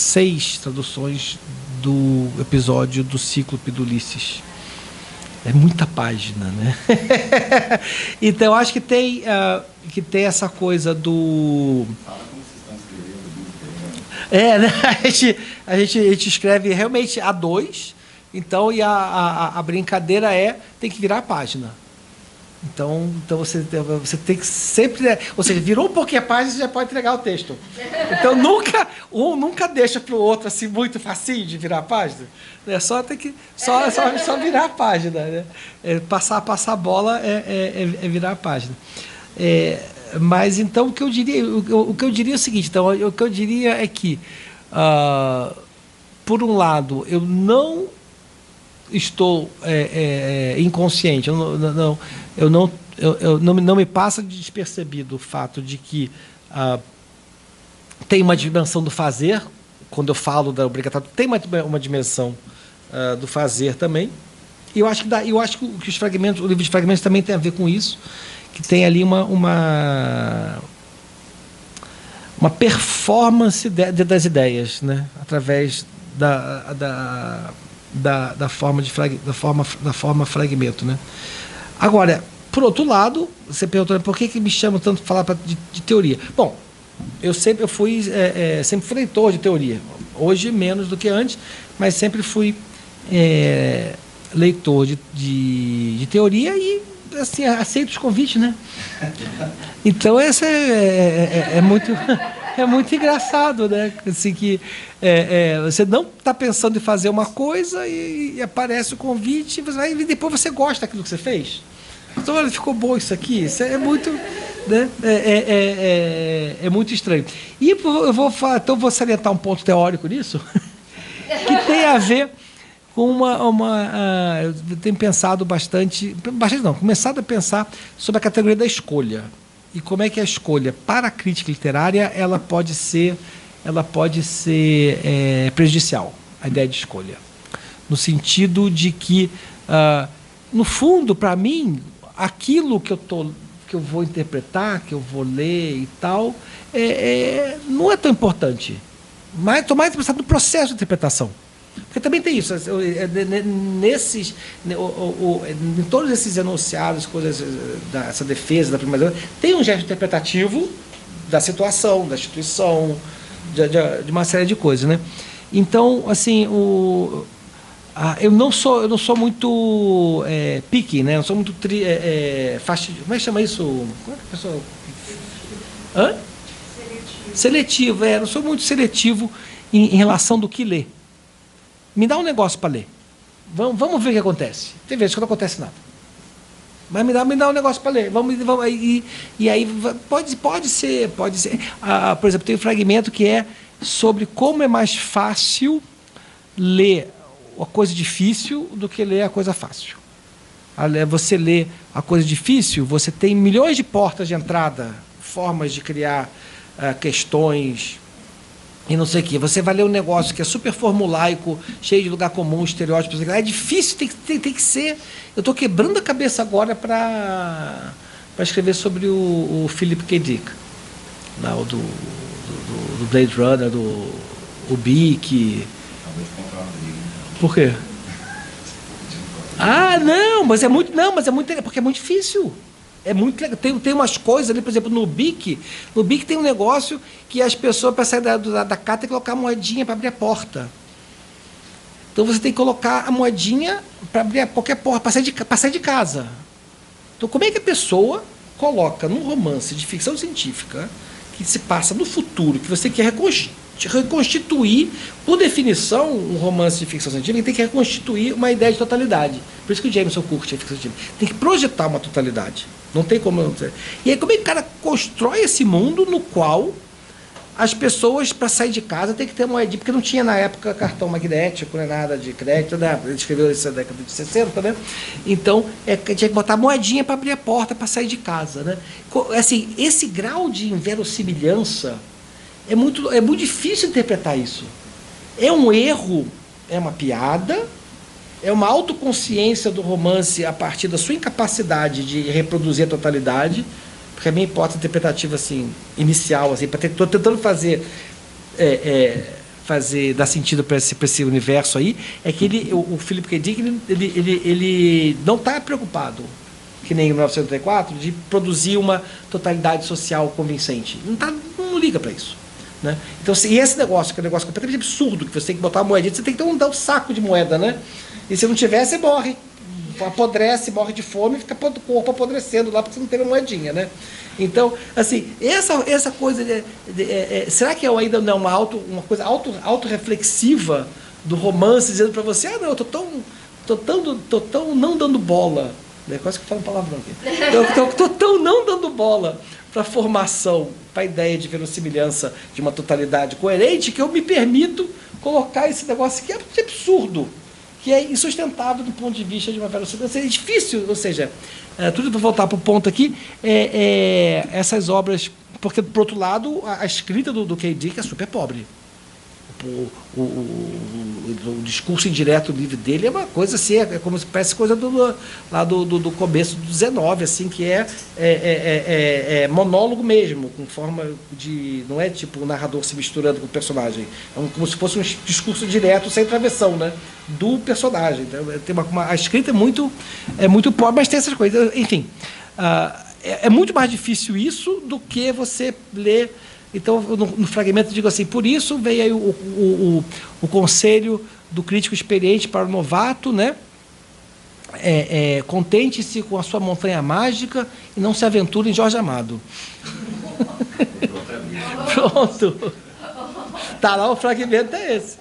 6 traduções do episódio do Cíclope do Ulisses. É muita página, né? Então, eu acho que tem essa coisa do... né? A gente escreve realmente A2, então, e a brincadeira tem que virar a página. Então você tem que sempre... Ou seja, virou um pouquinho a página, você já pode entregar o texto. Então, nunca deixa para o outro assim, muito facinho de virar a página. Só tem que só virar a página. Né? Passar a bola é virar a página. Mas, então, o que eu diria é o seguinte. Então, o que eu diria é que, por um lado, eu não estou inconsciente, não me passa de despercebido o fato de que tem uma dimensão do fazer, quando eu falo da obrigatoriedade, tem uma dimensão do fazer também, e eu acho que os fragmentos, o livro de fragmentos também tem a ver com isso, que tem ali uma performance das ideias, né? Através da forma fragmento, né? Agora, por outro lado, você perguntou por que me chamam tanto para falar de teoria. Bom, eu sempre fui leitor de teoria. Hoje menos do que antes, mas sempre fui leitor de teoria e assim, aceito os convites, né? Então essa é muito engraçado, né? Assim, que você não está pensando em fazer uma coisa e aparece o convite e depois você gosta daquilo que você fez. Então, olha, ficou bom isso aqui. Isso é muito, né? É muito estranho. E eu vou salientar um ponto teórico nisso, que tem a ver com eu tenho pensado começado a pensar sobre a categoria da escolha. E como é que a escolha para a crítica literária ela pode ser prejudicial, a ideia de escolha. No sentido de que, no fundo, para mim, aquilo que eu vou interpretar, que eu vou ler e tal, não é tão importante. Mas estou mais interessado no processo de interpretação. Porque também tem isso, em todos esses enunciados, coisas dessa defesa da primazia, tem um gesto interpretativo da situação, da instituição, de uma série de coisas, né? Então, assim, eu não sou muito picky, né? Eu não sou muito fastidioso. Como é que chama isso? Como é que a pessoa... Hã? Seletivo, não sou muito seletivo em relação do que ler. Me dá um negócio para ler. Vamos ver o que acontece. Tem vezes que não acontece nada. Mas me dá um negócio para ler. E aí pode ser. Por exemplo, tem um fragmento que é sobre como é mais fácil ler a coisa difícil do que ler a coisa fácil. Você lê a coisa difícil, você tem milhões de portas de entrada, formas de criar questões e não sei o quê. Você vai ler um negócio que é super formulaico, cheio de lugar comum, estereótipos. É difícil, tem que ser... Eu estou quebrando a cabeça agora para escrever sobre o Philip K. Dick, lá, do Blade Runner, o Bic. Por quê? Mas é muito porque é muito difícil. É muito legal. Tem umas coisas ali, por exemplo, no Bic tem um negócio que as pessoas, para sair da casa, tem que colocar a moedinha para abrir a porta. Então você tem que colocar a moedinha para abrir qualquer porta, para sair de casa. Então, como é que a pessoa coloca num romance de ficção científica que se passa no futuro, que você quer reconstituir, por definição, um romance de ficção científica tem que reconstituir uma ideia de totalidade. Por isso que o Jameson curte a ficção científica. Tem que projetar uma totalidade. Não tem como não ter. E aí, como é que o cara constrói esse mundo no qual as pessoas, para sair de casa, tem que ter moedinha, porque não tinha na época cartão magnético, nem nada de crédito, né? Ele escreveu isso na década de 60, né? Então, tinha que botar moedinha para abrir a porta, para sair de casa, né? Assim, esse grau de inverossimilhança é muito difícil interpretar isso. É um erro, é uma piada, é uma autoconsciência do romance a partir da sua incapacidade de reproduzir a totalidade, porque a minha hipótese interpretativa assim, inicial, assim, estou tentando fazer dar sentido para esse universo aí, é que o Philip K. Dick ele não está preocupado, que nem em 1984, de produzir uma totalidade social convincente. Não liga para isso. Né? Então, e esse negócio, que é um negócio completamente absurdo, que você tem que botar uma moedinha, você tem que ter um saco de moeda, né? E se não tiver, você morre. Apodrece, morre de fome e fica o corpo apodrecendo lá porque você não tem uma moedinha, né? Então, assim, essa coisa será que ainda não é uma coisa autorreflexiva do romance, dizendo para você, não, eu tô tão não dando bola, né? Quase que eu falo um palavrão aqui. Eu tô tão não dando bola para a formação, para a ideia de verossimilhança de uma totalidade coerente, que eu me permito colocar esse negócio que é absurdo, que é insustentável do ponto de vista de uma verossimilhança. É difícil, ou seja, tudo para voltar para o ponto aqui, essas obras, porque, por outro lado, a escrita do K. Dick é super pobre. O discurso indireto livre dele é uma coisa assim, como se parece coisa do começo do 19, assim, que é monólogo mesmo, com forma de, não é tipo o narrador se misturando com o personagem, como se fosse um discurso direto sem travessão, né, do personagem. Então, tem a escrita é muito pobre, mas tem essas coisas, enfim, é muito mais difícil isso do que você ler. Então, no fragmento, digo assim, por isso veio aí o conselho do crítico experiente para o novato, né? Contente-se com a sua montanha mágica e não se aventure em Jorge Amado. Pronto. Tá lá, o fragmento é esse.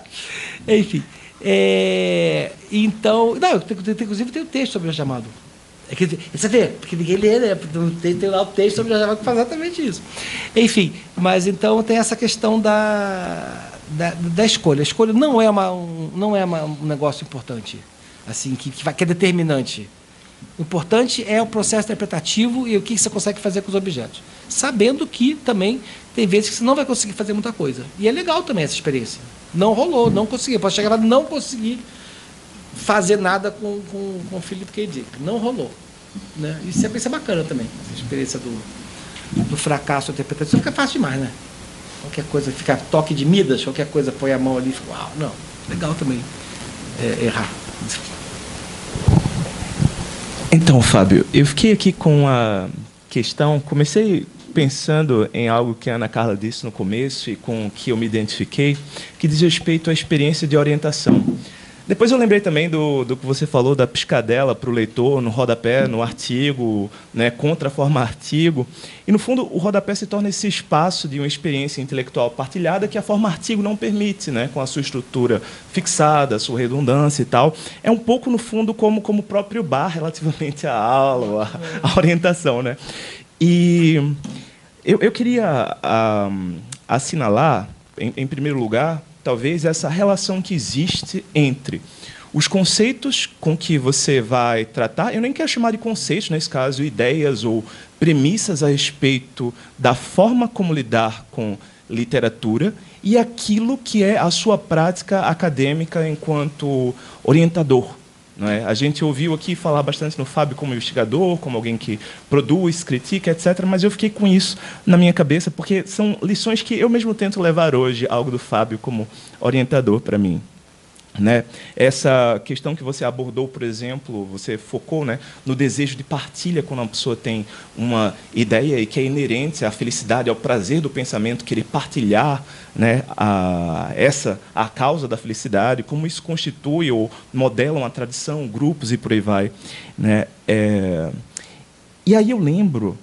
Enfim. Então, inclusive tem o texto sobre Jorge Amado. Você vê, porque ninguém lê, né? Tem lá o texto sobre Jorge Amado que faz exatamente isso. Enfim, mas então tem essa questão da escolha. A escolha não é um negócio importante, assim, que é determinante. O importante é o processo interpretativo e o que você consegue fazer com os objetos. Sabendo que também tem vezes que você não vai conseguir fazer muita coisa. E é legal também essa experiência. Não rolou, não consegui. Posso chegar lá e não conseguir fazer nada com o Philip K. Dick. Não rolou. Né? Isso é bacana também, essa experiência do fracasso interpretativo. Fica fácil demais, né? Qualquer coisa, fica toque de Midas, qualquer coisa, põe a mão ali e fica, uau, não, legal também errar. Então, Fábio, eu fiquei aqui com a questão, comecei pensando em algo que a Ana Carla disse no começo e com o que eu me identifiquei, que diz respeito à experiência de orientação. Depois eu lembrei também do que você falou da piscadela para o leitor, no rodapé, no artigo, né, contra a forma artigo. E, no fundo, o rodapé se torna esse espaço de uma experiência intelectual partilhada que a forma artigo não permite, né, com a sua estrutura fixada, a sua redundância e tal. É um pouco, no fundo, como o próprio bar relativamente à aula, à orientação. Né? E eu queria assinalar, em primeiro lugar, talvez essa relação que existe entre os conceitos com que você vai tratar, eu nem quero chamar de conceitos, nesse caso, ideias ou premissas a respeito da forma como lidar com literatura e aquilo que é a sua prática acadêmica enquanto orientador. Não é? A gente ouviu aqui falar bastante no Fábio como investigador, como alguém que produz, critica, etc., mas eu fiquei com isso na minha cabeça, porque são lições que eu mesmo tento levar hoje, algo do Fábio como orientador para mim. Né? Essa questão que você abordou, por exemplo, você focou, né, no desejo de partilha quando uma pessoa tem uma ideia e que é inerente à felicidade, ao prazer do pensamento, querer partilhar, né, a causa da felicidade, como isso constitui ou modela uma tradição, grupos e por aí vai. Né? E aí eu lembro,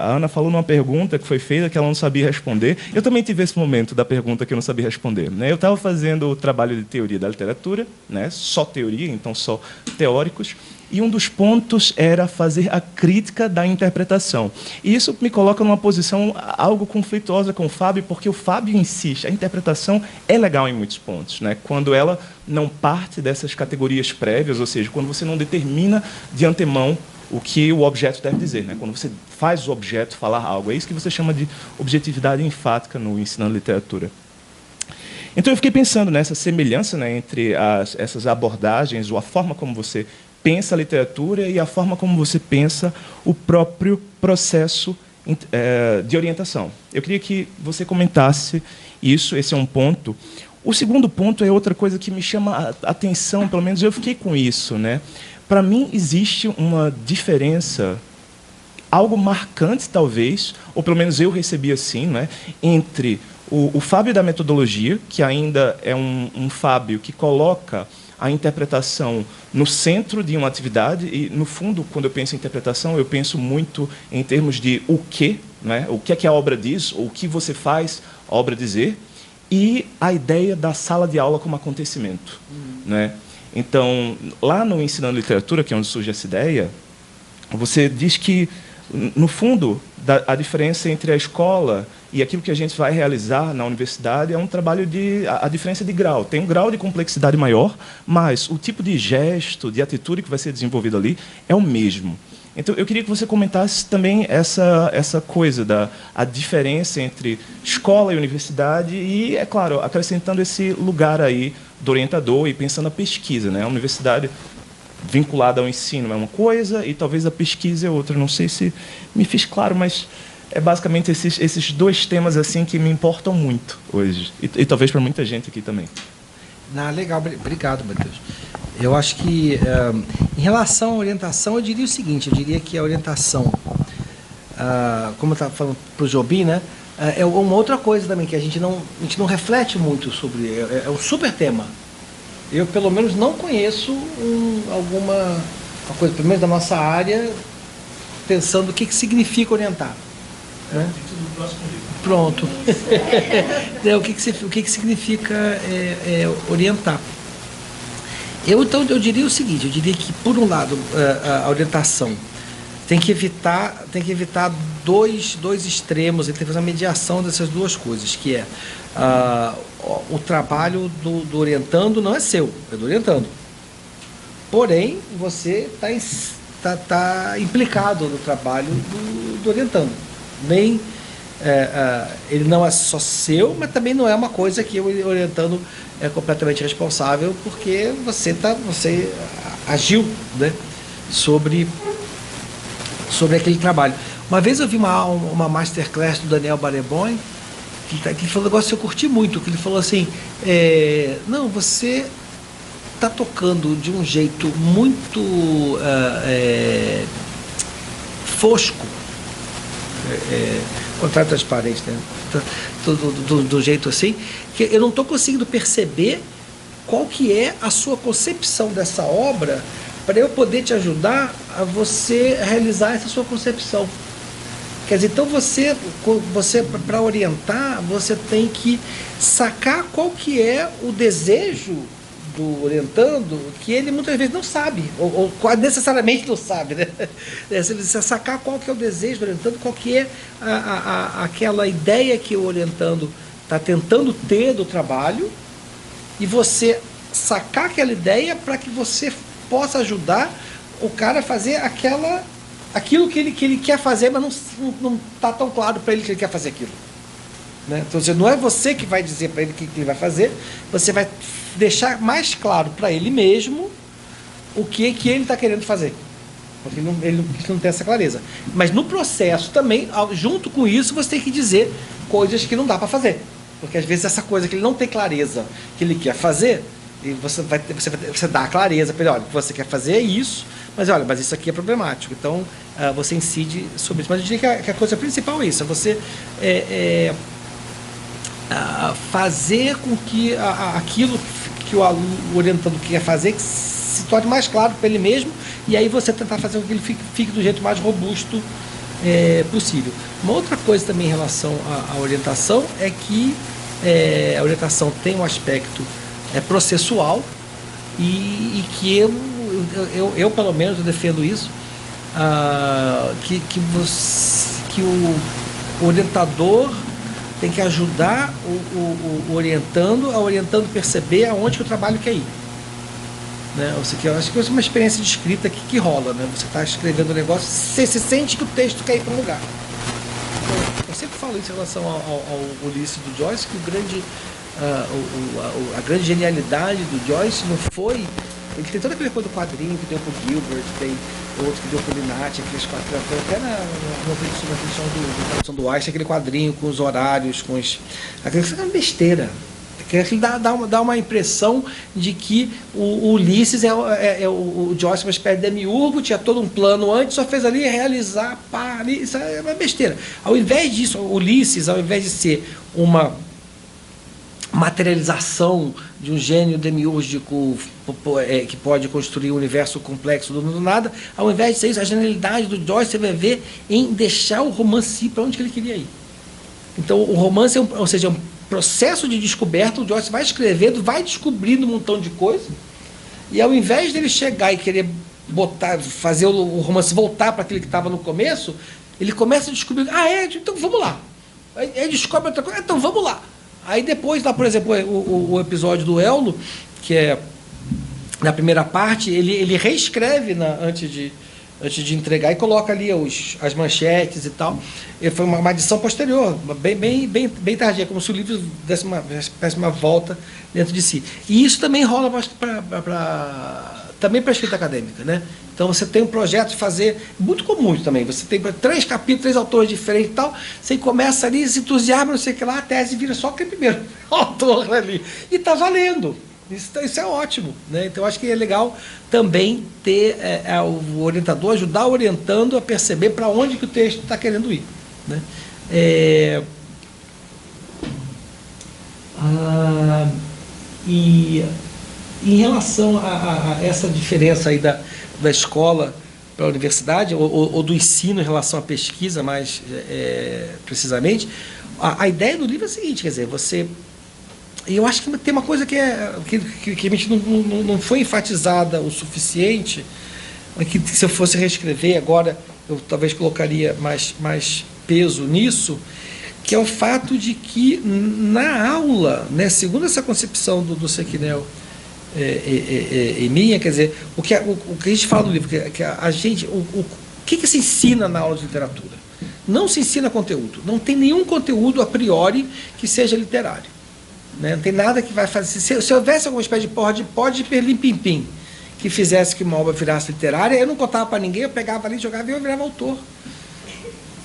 a Ana falou numa pergunta que foi feita que ela não sabia responder. Eu também tive esse momento da pergunta que eu não sabia responder. Né? Eu estava fazendo o trabalho de teoria da literatura, né? Só teoria, então só teóricos, e um dos pontos era fazer a crítica da interpretação. E isso me coloca numa posição algo conflituosa com o Fábio, porque o Fábio insiste, a interpretação é legal em muitos pontos, né? Quando ela não parte dessas categorias prévias, ou seja, quando você não determina de antemão o que o objeto deve dizer, né? Quando você faz o objeto falar algo. É isso que você chama de objetividade enfática no ensinando literatura. Então, eu fiquei pensando nessa semelhança, né, entre essas abordagens, ou a forma como você pensa a literatura e a forma como você pensa o próprio processo de orientação. Eu queria que você comentasse isso, esse é um ponto. O segundo ponto é outra coisa que me chama a atenção, pelo menos eu fiquei com isso, né? Para mim, existe uma diferença, algo marcante, talvez, ou pelo menos eu recebi assim, né? Entre o Fábio da metodologia, que ainda é um Fábio que coloca a interpretação no centro de uma atividade, e, no fundo, quando eu penso em interpretação, eu penso muito em termos de o quê, né? O que é que a obra diz, ou o que você faz a obra dizer, e a ideia da sala de aula como acontecimento, né? Então, lá no Ensinando Literatura, que é onde surge essa ideia, você diz que, no fundo, a diferença entre a escola e aquilo que a gente vai realizar na universidade é um trabalho a diferença de grau. Tem um grau de complexidade maior, mas o tipo de gesto, de atitude que vai ser desenvolvido ali é o mesmo. Então, eu queria que você comentasse também essa coisa a diferença entre escola e universidade e, é claro, acrescentando esse lugar aí do orientador e pensando na pesquisa, né? A universidade vinculada ao ensino é uma coisa e talvez a pesquisa é outra. Não sei se me fiz claro, mas é basicamente esses dois temas assim que me importam muito hoje e talvez para muita gente aqui também. Legal, obrigado, Matheus. Eu acho que, em relação à orientação, eu diria o seguinte, eu diria que a orientação, como eu estava falando para o Jobim, né, é uma outra coisa também, que a gente não reflete muito sobre, é um super tema. Eu, pelo menos, não conheço alguma coisa, pelo menos da nossa área, pensando o que significa orientar. Né? Pronto. O que significa orientar? Então, eu diria o seguinte, eu diria que, por um lado, a orientação tem que evitar dois extremos, tem que fazer uma mediação dessas duas coisas, que é o trabalho do orientando não é seu, é do orientando. Porém, você tá implicado no trabalho do orientando. Ele não é só seu, mas também não é uma coisa que o orientando é completamente responsável, porque você agiu, né, sobre aquele trabalho. Uma vez eu vi uma masterclass do Daniel Barenboim, que ele falou um negócio que eu curti muito, que ele falou assim, não, você está tocando de um jeito muito fosco, contrário transparente, né? Do jeito assim, que eu não estou conseguindo perceber qual que é a sua concepção dessa obra para eu poder te ajudar a você realizar essa sua concepção. Quer dizer, então você para orientar, você tem que sacar qual que é o desejo do orientando, que ele muitas vezes não sabe, ou necessariamente não sabe, né? Você sacar qual que é o desejo do orientando, qual que é aquela ideia que o orientando está tentando ter do trabalho, e você sacar aquela ideia para que você possa ajudar o cara a fazer aquilo que ele quer fazer, mas não está tão claro para ele que ele quer fazer aquilo. Né? Então, não é você que vai dizer para ele o que ele vai fazer, você vai deixar mais claro para ele mesmo o que ele está querendo fazer. Porque ele não tem essa clareza. Mas no processo também, junto com isso, você tem que dizer coisas que não dá para fazer. Porque às vezes essa coisa que ele não tem clareza que ele quer fazer, e você dá a clareza para ele, olha, o que você quer fazer é isso, mas olha, mas isso aqui é problemático. Então, você incide sobre isso. Mas eu diria que a coisa principal é isso, é você fazer com que aquilo que o orientando quer fazer que se torne mais claro para ele mesmo, e aí você tentar fazer com que ele fique do jeito mais robusto possível. Uma outra coisa também em relação à orientação é que a orientação tem um aspecto processual e que eu pelo menos eu defendo isso, que o orientador tem que ajudar o orientando perceber aonde que o trabalho quer ir. Né? Ou seja, eu acho que é uma experiência de escrita que rola. Né? Você está escrevendo um negócio, você se sente que o texto quer ir para um lugar. Então, eu sempre falo isso em relação ao Ulisses do Joyce, que a grande genialidade do Joyce não foi... Ele tem toda aquela coisa do quadrinho que deu para o Gilbert, tem outro que deu para o Linati, aqueles quadrinhos, até na tradução do Einstein, aquele quadrinho com os horários, aquilo é uma besteira. Que dá uma impressão de que o Ulisses o Joyce é uma espécie de demiurgo, tinha todo um plano antes, só fez ali realizar, pá, ali, isso é uma besteira. Ao invés disso, o Ulisses, ao invés de ser uma materialização de um gênio demiúrgico que pode construir um universo complexo do nada, ao invés de ser isso, a genialidade do Joyce você vai ver em deixar o romance ir para onde que ele queria ir. Então, o romance, ou seja, é um processo de descoberta, o Joyce vai escrevendo, vai descobrindo um montão de coisa, e ao invés dele chegar e querer fazer o romance voltar para aquele que estava no começo, ele começa a descobrir, então vamos lá. Aí descobre outra coisa, então vamos lá. Aí depois, lá, por exemplo, o episódio do Ello, que é na primeira parte, ele reescreve antes de entregar e coloca ali as manchetes e tal. Foi uma edição posterior, bem tardia, como se o livro desse uma volta dentro de si. E isso também rola também para a escrita acadêmica, né? Então você tem um projeto de fazer, muito comum também, você tem 3 capítulos, 3 autores diferentes e tal, você começa ali, se entusiasma, não sei o que lá, a tese vira só aquele primeiro autor ali. E está valendo. Isso é ótimo, né? Então, acho que é legal também ter o orientador ajudar orientando a perceber para onde que o texto está querendo ir, né? E em relação a essa diferença aí da escola para a universidade, ou do ensino em relação à pesquisa, mais precisamente, a ideia do livro é a seguinte, quer dizer, e eu acho que tem uma coisa que a gente não foi enfatizada o suficiente, que se eu fosse reescrever agora, eu talvez colocaria mais peso nisso, que é o fato de que na aula, né, segundo essa concepção do Sequinel e minha, quer dizer, o que a gente fala no livro, que a gente, o que se ensina na aula de literatura? Não se ensina conteúdo, não tem nenhum conteúdo a priori que seja literário. Né? Não tem nada que vai fazer. Se houvesse alguma espécie de pode perlim-pim-pim que fizesse que uma obra virasse literária, eu não contava para ninguém, eu pegava ali, jogava e eu virava autor.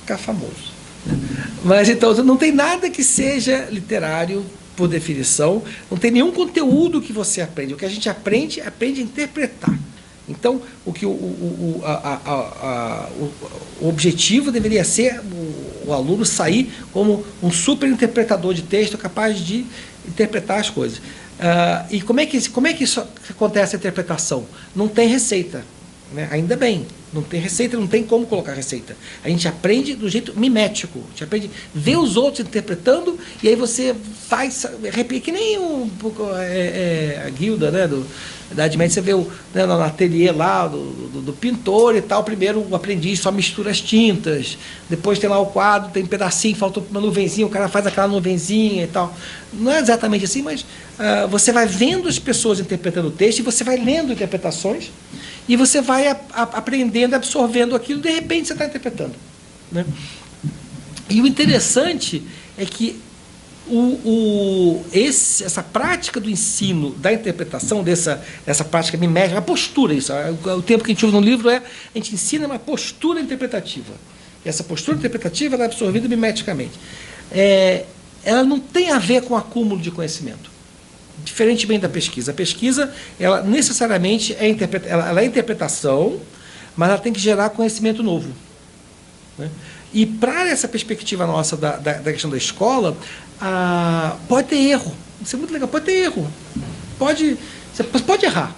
Ficar famoso. Né? Mas então, não tem nada que seja literário por definição, não tem nenhum conteúdo que você aprende. O que a gente aprende a interpretar. Então, o objetivo deveria ser o aluno sair como um super interpretador de texto capaz de interpretar as coisas. E como é que isso acontece, a interpretação? Não tem receita, né? Ainda bem, não tem receita, não tem como colocar receita. A gente aprende do jeito mimético, a gente aprende a ver os outros interpretando, e aí você faz, repete, que nem a guilda, né, da Idade Média, você vê no ateliê lá do pintor e tal, primeiro o aprendiz só mistura as tintas, depois tem lá o quadro, tem um pedacinho, faltou uma nuvenzinha, o cara faz aquela nuvenzinha e tal. Não é exatamente assim, mas você vai vendo as pessoas interpretando o texto, e você vai lendo interpretações, e você vai aprendendo, absorvendo aquilo, de repente você está interpretando, né? E o interessante é que essa prática do ensino, da interpretação, dessa prática mimética, a postura, isso, o tempo que a gente usa no livro a gente ensina uma postura interpretativa. E essa postura interpretativa ela é absorvida mimeticamente. Ela não tem a ver com acúmulo de conhecimento. Diferentemente da pesquisa. A pesquisa, ela necessariamente ela é interpretação, mas ela tem que gerar conhecimento novo, né? E para essa perspectiva nossa da questão da escola, pode ter erro. Isso é muito legal, pode ter erro. Você pode errar.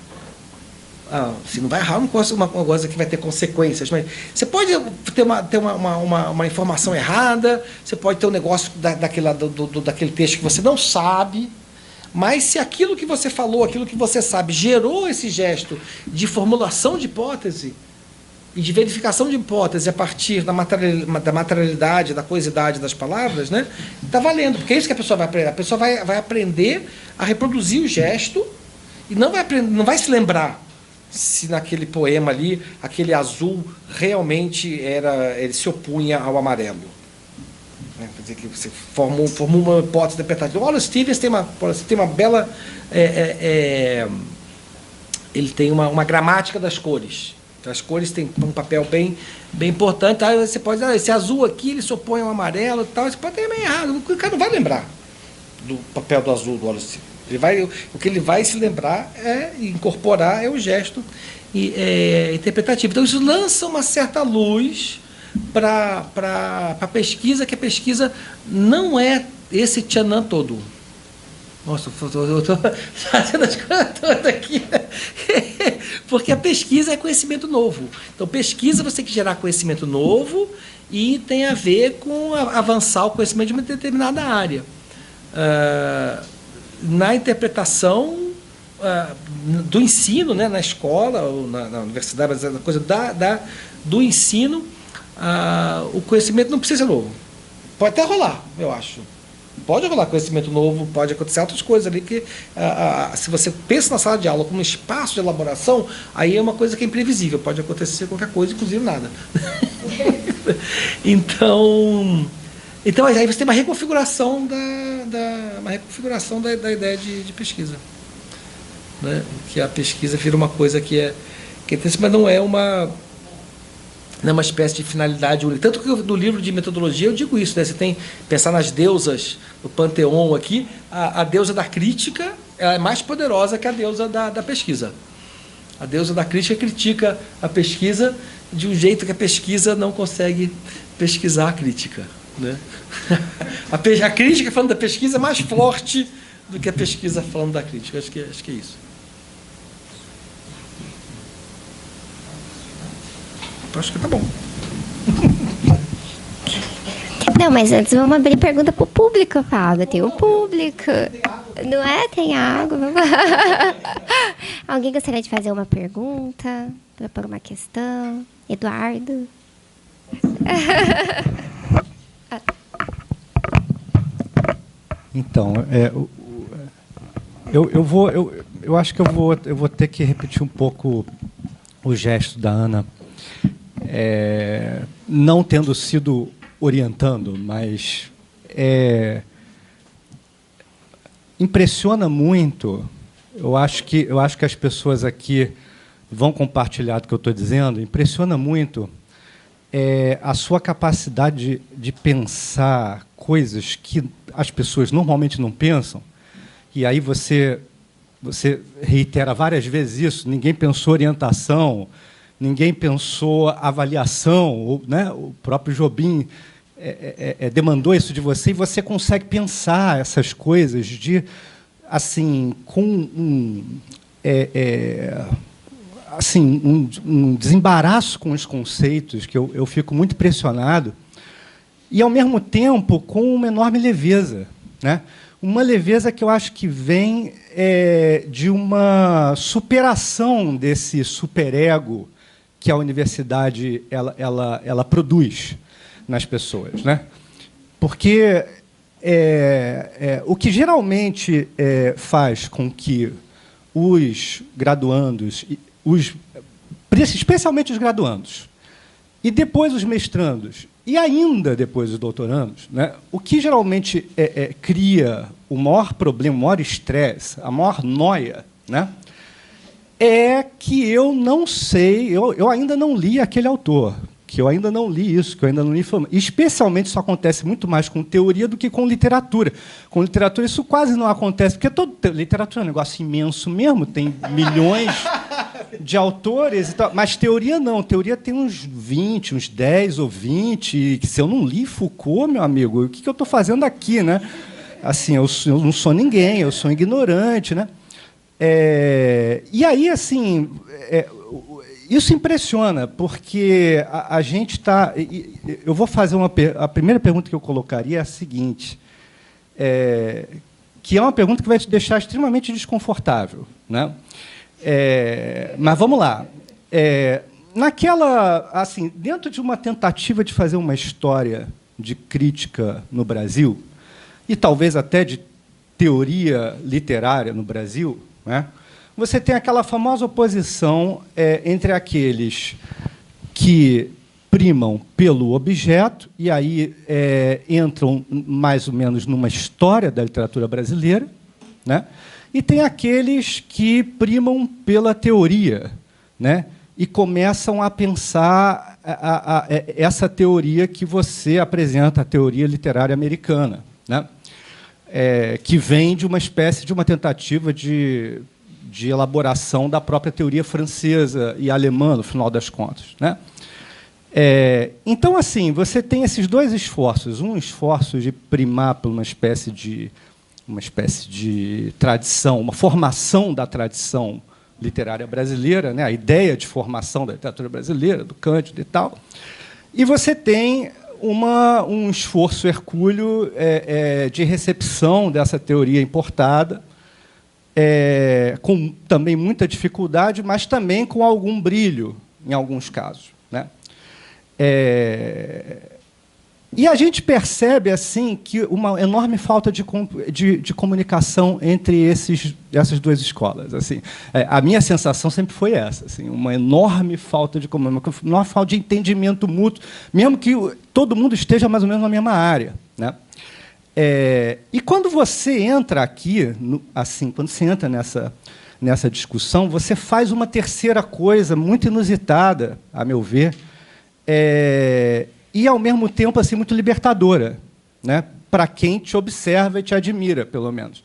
Se não vai errar, uma coisa que vai ter consequências, mas você pode ter uma informação errada, você pode ter um negócio daquele texto que você não sabe, mas se aquilo que você falou, aquilo que você sabe, gerou esse gesto de formulação de hipótese e de verificação de hipótese a partir da materialidade, da coisidade das palavras, né, está valendo, porque é isso que a pessoa vai aprender. A pessoa vai aprender a reproduzir o gesto e não vai se lembrar se naquele poema ali, aquele azul realmente ele se opunha ao amarelo. Quer dizer, que você formou uma hipótese interpretativa. O Wallace Stevens tem uma bela... ele tem uma gramática das cores. As cores têm um papel bem importante. Aí você pode dizer, esse azul aqui ele se opõe ao amarelo e tal. Você pode ter meio errado, o cara não vai lembrar. do papel do azul do óleo cítrico. O que ele vai se lembrar incorporar o gesto interpretativo. Então, isso lança uma certa luz para a pesquisa, que a pesquisa não é esse tchanã todo. Nossa, eu estou fazendo as coisas todas aqui. Porque a pesquisa é conhecimento novo. Então, pesquisa você tem que gerar conhecimento novo e tem a ver com avançar o conhecimento de uma determinada área. Na interpretação do ensino, né, na escola ou na universidade, mas a coisa do ensino, o conhecimento não precisa ser novo. Pode até rolar, eu acho. Pode rolar conhecimento novo, pode acontecer outras coisas ali que, se você pensa na sala de aula como um espaço de elaboração, aí é uma coisa que é imprevisível, pode acontecer qualquer coisa, inclusive nada. Então aí você tem uma reconfiguração da ideia de pesquisa, né? Que a pesquisa vira uma coisa que é interessante, mas não é uma espécie de finalidade única. Tanto que no livro de metodologia eu digo isso, né? Você tem que pensar nas deusas do panteão aqui, a deusa da crítica ela é mais poderosa que a deusa da pesquisa. A deusa da crítica critica a pesquisa de um jeito que a pesquisa não consegue pesquisar a crítica, né? A crítica falando da pesquisa é mais forte do que a pesquisa falando da crítica. Acho que é isso. Acho que tá bom. Não, mas antes vamos abrir pergunta para o público, Fábio. Tem o público. Não é? Tem água. Alguém gostaria de fazer uma pergunta? Propor uma questão? Eduardo? Então, eu acho que eu vou ter que repetir um pouco o gesto da Ana, não tendo sido orientando, mas impressiona muito. Eu acho que as pessoas aqui vão compartilhar do que eu estou dizendo. Impressiona muito a sua capacidade de pensar coisas que as pessoas normalmente não pensam, e aí você reitera várias vezes isso. Ninguém pensou orientação, ninguém pensou avaliação, né? O próprio Jobim demandou isso de você, e você consegue pensar essas coisas assim, com um desembaraço com os conceitos que eu fico muito impressionado, e, ao mesmo tempo, com uma enorme leveza, né? Uma leveza que eu acho que vem de uma superação desse superego que a universidade ela produz nas pessoas, né? Porque o que geralmente faz com que os graduandos, especialmente os graduandos, e depois os mestrandos, e ainda depois os doutorandos, né, o que geralmente cria o maior problema, o maior estresse, a maior noia, né, é que eu não sei, eu ainda não li aquele autor, que eu ainda não li isso, que eu ainda não li... Especialmente isso acontece muito mais com teoria do que com literatura. Com literatura isso quase não acontece, porque literatura é um negócio imenso mesmo, tem milhões de autores e tal, mas teoria não. Teoria tem uns 20, uns 10 ou 20, e se eu não li Foucault, meu amigo, o que eu estou fazendo aqui, né? Assim, eu não sou ninguém, eu sou ignorante, né? E aí, assim... isso impressiona, porque a gente está... Eu vou fazer a primeira pergunta que eu colocaria é a seguinte, que é uma pergunta que vai te deixar extremamente desconfortável, né? Mas vamos lá. Assim, dentro de uma tentativa de fazer uma história de crítica no Brasil, e talvez até de teoria literária no Brasil, né? Você tem aquela famosa oposição entre aqueles que primam pelo objeto, e aí entram mais ou menos numa história da literatura brasileira, né? E tem aqueles que primam pela teoria, né? E começam a pensar essa teoria que você apresenta, a teoria literária americana, né? que vem de uma espécie de uma tentativa de elaboração da própria teoria francesa e alemã, no final das contas, né? Então, assim, você tem esses dois esforços. Um esforço de primar por uma espécie de tradição, uma formação da tradição literária brasileira, né? A ideia de formação da literatura brasileira, do Cândido e tal. E você tem um esforço hercúleo de recepção dessa teoria importada, com também muita dificuldade, mas também com algum brilho, em alguns casos, né? E a gente percebe assim que uma enorme falta de comunicação entre essas duas escolas. Assim, a minha sensação sempre foi essa, assim, uma enorme falta de comunicação, uma enorme falta de entendimento mútuo, mesmo que todo mundo esteja mais ou menos na mesma área, né? E quando você entra aqui, assim, quando você entra nessa discussão, você faz uma terceira coisa muito inusitada, a meu ver, e, ao mesmo tempo, assim, muito libertadora, né, para quem te observa e te admira, pelo menos.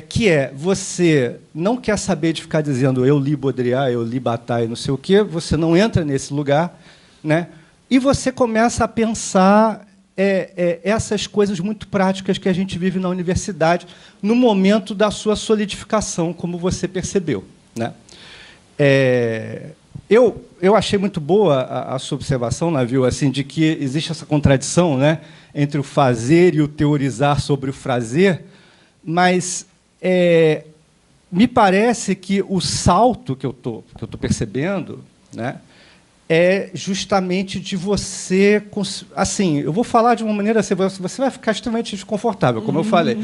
Que você não quer saber de ficar dizendo eu li Baudrillard, eu li Bataille, não sei o quê, você não entra nesse lugar, né, e você começa a pensar essas coisas muito práticas que a gente vive na universidade no momento da sua solidificação, como você percebeu, né? Eu achei muito boa a sua observação, Navio, assim, de que existe essa contradição, né, entre o fazer e o teorizar sobre o fazer, mas me parece que o salto que eu tô percebendo, né, é justamente de você... Assim, eu vou falar de uma maneira assim, você vai ficar extremamente desconfortável, como eu falei.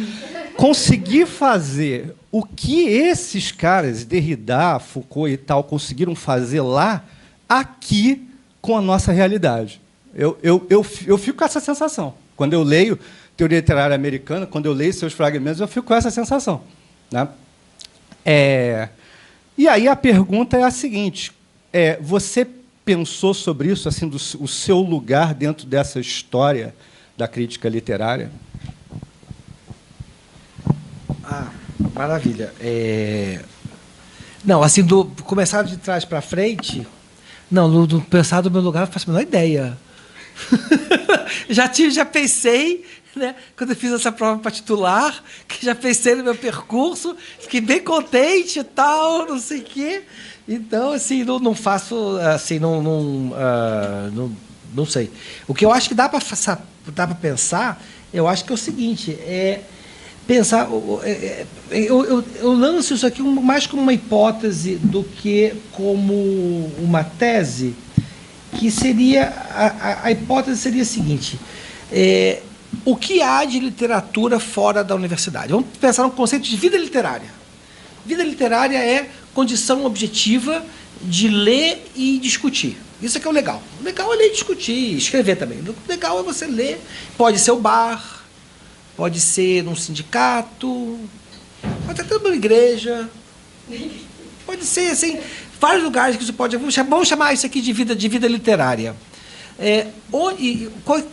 Conseguir fazer o que esses caras, Derrida, Foucault e tal, conseguiram fazer lá, aqui, com a nossa realidade. Eu fico com essa sensação. Quando eu leio teoria literária americana, quando eu leio seus fragmentos, eu fico com essa sensação, né? E aí a pergunta é a seguinte, você pensou sobre isso, assim, o seu lugar dentro dessa história da crítica literária? Maravilha. Não, assim, começar de trás para frente, não, do pensar do meu lugar, eu faço a menor ideia. já pensei, né, quando eu fiz essa prova para titular, que já pensei no meu percurso, fiquei bem contente e tal, não sei o quê. Então, assim, não faço, assim, não sei. O que eu acho que dá para pensar, eu acho que é o seguinte, pensar, eu lanço isso aqui mais como uma hipótese do que como uma tese, que seria, a hipótese seria a seguinte, o que há de literatura fora da universidade? Vamos pensar no conceito de vida literária. Vida literária é condição objetiva de ler e discutir. Isso é que é o legal. O legal é ler e discutir, escrever também. O legal é você ler. Pode ser o bar, pode ser num sindicato, pode ser até numa igreja, pode ser, assim, vários lugares que você pode... Vamos chamar isso aqui de vida literária.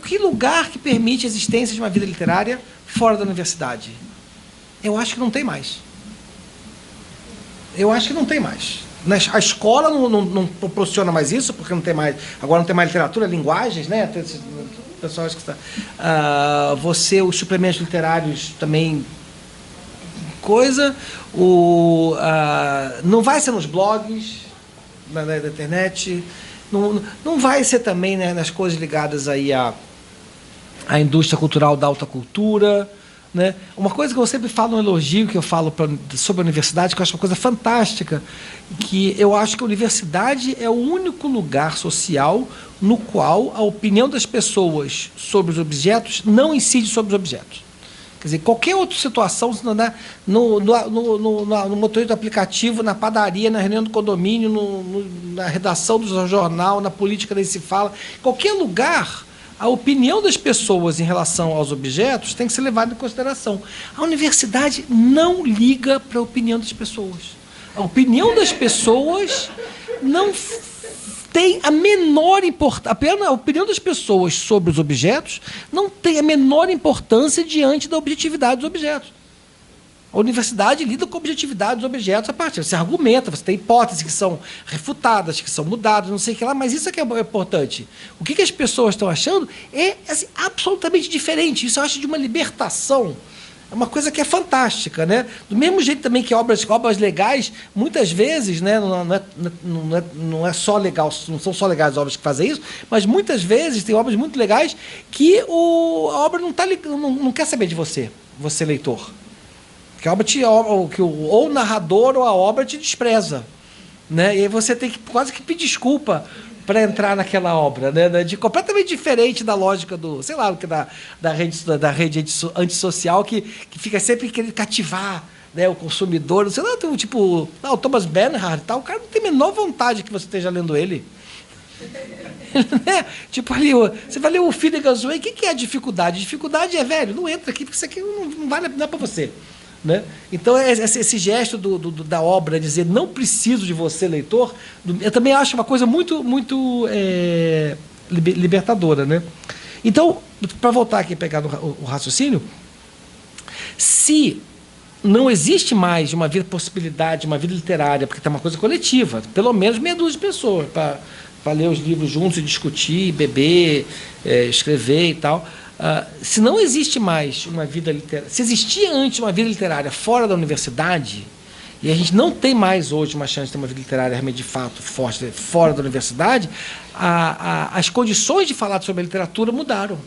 Que lugar que permite a existência de uma vida literária fora da universidade? Eu acho que não tem mais. Eu acho que não tem mais. A escola não proporciona mais isso, porque não tem mais, agora não tem mais literatura, linguagens, né? O pessoal acha que está. Os suplementos literários também. Não vai ser nos blogs da internet, não vai ser também, né, nas coisas ligadas aí à indústria cultural da alta cultura. Né? Uma coisa que eu sempre falo, um elogio que eu falo sobre a universidade, que eu acho uma coisa fantástica, que eu acho que a universidade é o único lugar social no qual a opinião das pessoas sobre os objetos não incide sobre os objetos. Quer dizer, qualquer outra situação, né, no motorista do aplicativo, na padaria, na reunião do condomínio, na redação do jornal, na política, nem se fala, qualquer lugar... A opinião das pessoas em relação aos objetos tem que ser levada em consideração. A universidade não liga para a opinião das pessoas. A opinião das pessoas tem a menor importância, a opinião das pessoas sobre os objetos não tem a menor importância diante da objetividade dos objetos. A universidade lida com a objetividade dos objetos a partir. Você argumenta, você tem hipóteses que são refutadas, que são mudadas, não sei o que lá, mas isso é que é importante. O que as pessoas estão achando é assim, absolutamente diferente. Isso eu acho de uma libertação. É uma coisa que é fantástica, né? Do mesmo jeito também que obras legais, muitas vezes, né, não é só legal, não são só legais as obras que fazem isso, mas muitas vezes tem obras muito legais que a obra não quer saber de você leitor. Que a obra ou o narrador ou a obra te despreza, né? E aí você tem que quase que pedir desculpa para entrar naquela obra, né? Completamente diferente da lógica do, sei lá, da rede antissocial que fica sempre querendo cativar, né, o consumidor. Sei lá, tipo, o Thomas Bernhard, o cara não tem a menor vontade que você esteja lendo ele. Tipo ali, você vai ler o Finnegan's Wake, o que é a dificuldade? A dificuldade é, velho, não entra aqui, porque isso aqui não vale, não é para você. Né? Então, esse gesto da obra, dizer não preciso de você, leitor, eu também acho uma coisa muito, muito libertadora. Né? Então, para voltar aqui e pegar o raciocínio, se não existe mais uma possibilidade de uma vida literária, porque tem uma coisa coletiva, pelo menos meia dúzia de pessoas, para ler os livros juntos e discutir, beber, escrever e tal. Se não existe mais uma vida literária, se existia antes uma vida literária fora da universidade, e a gente não tem mais hoje uma chance de ter uma vida literária realmente de fato forte fora da universidade, as condições de falar sobre a literatura mudaram.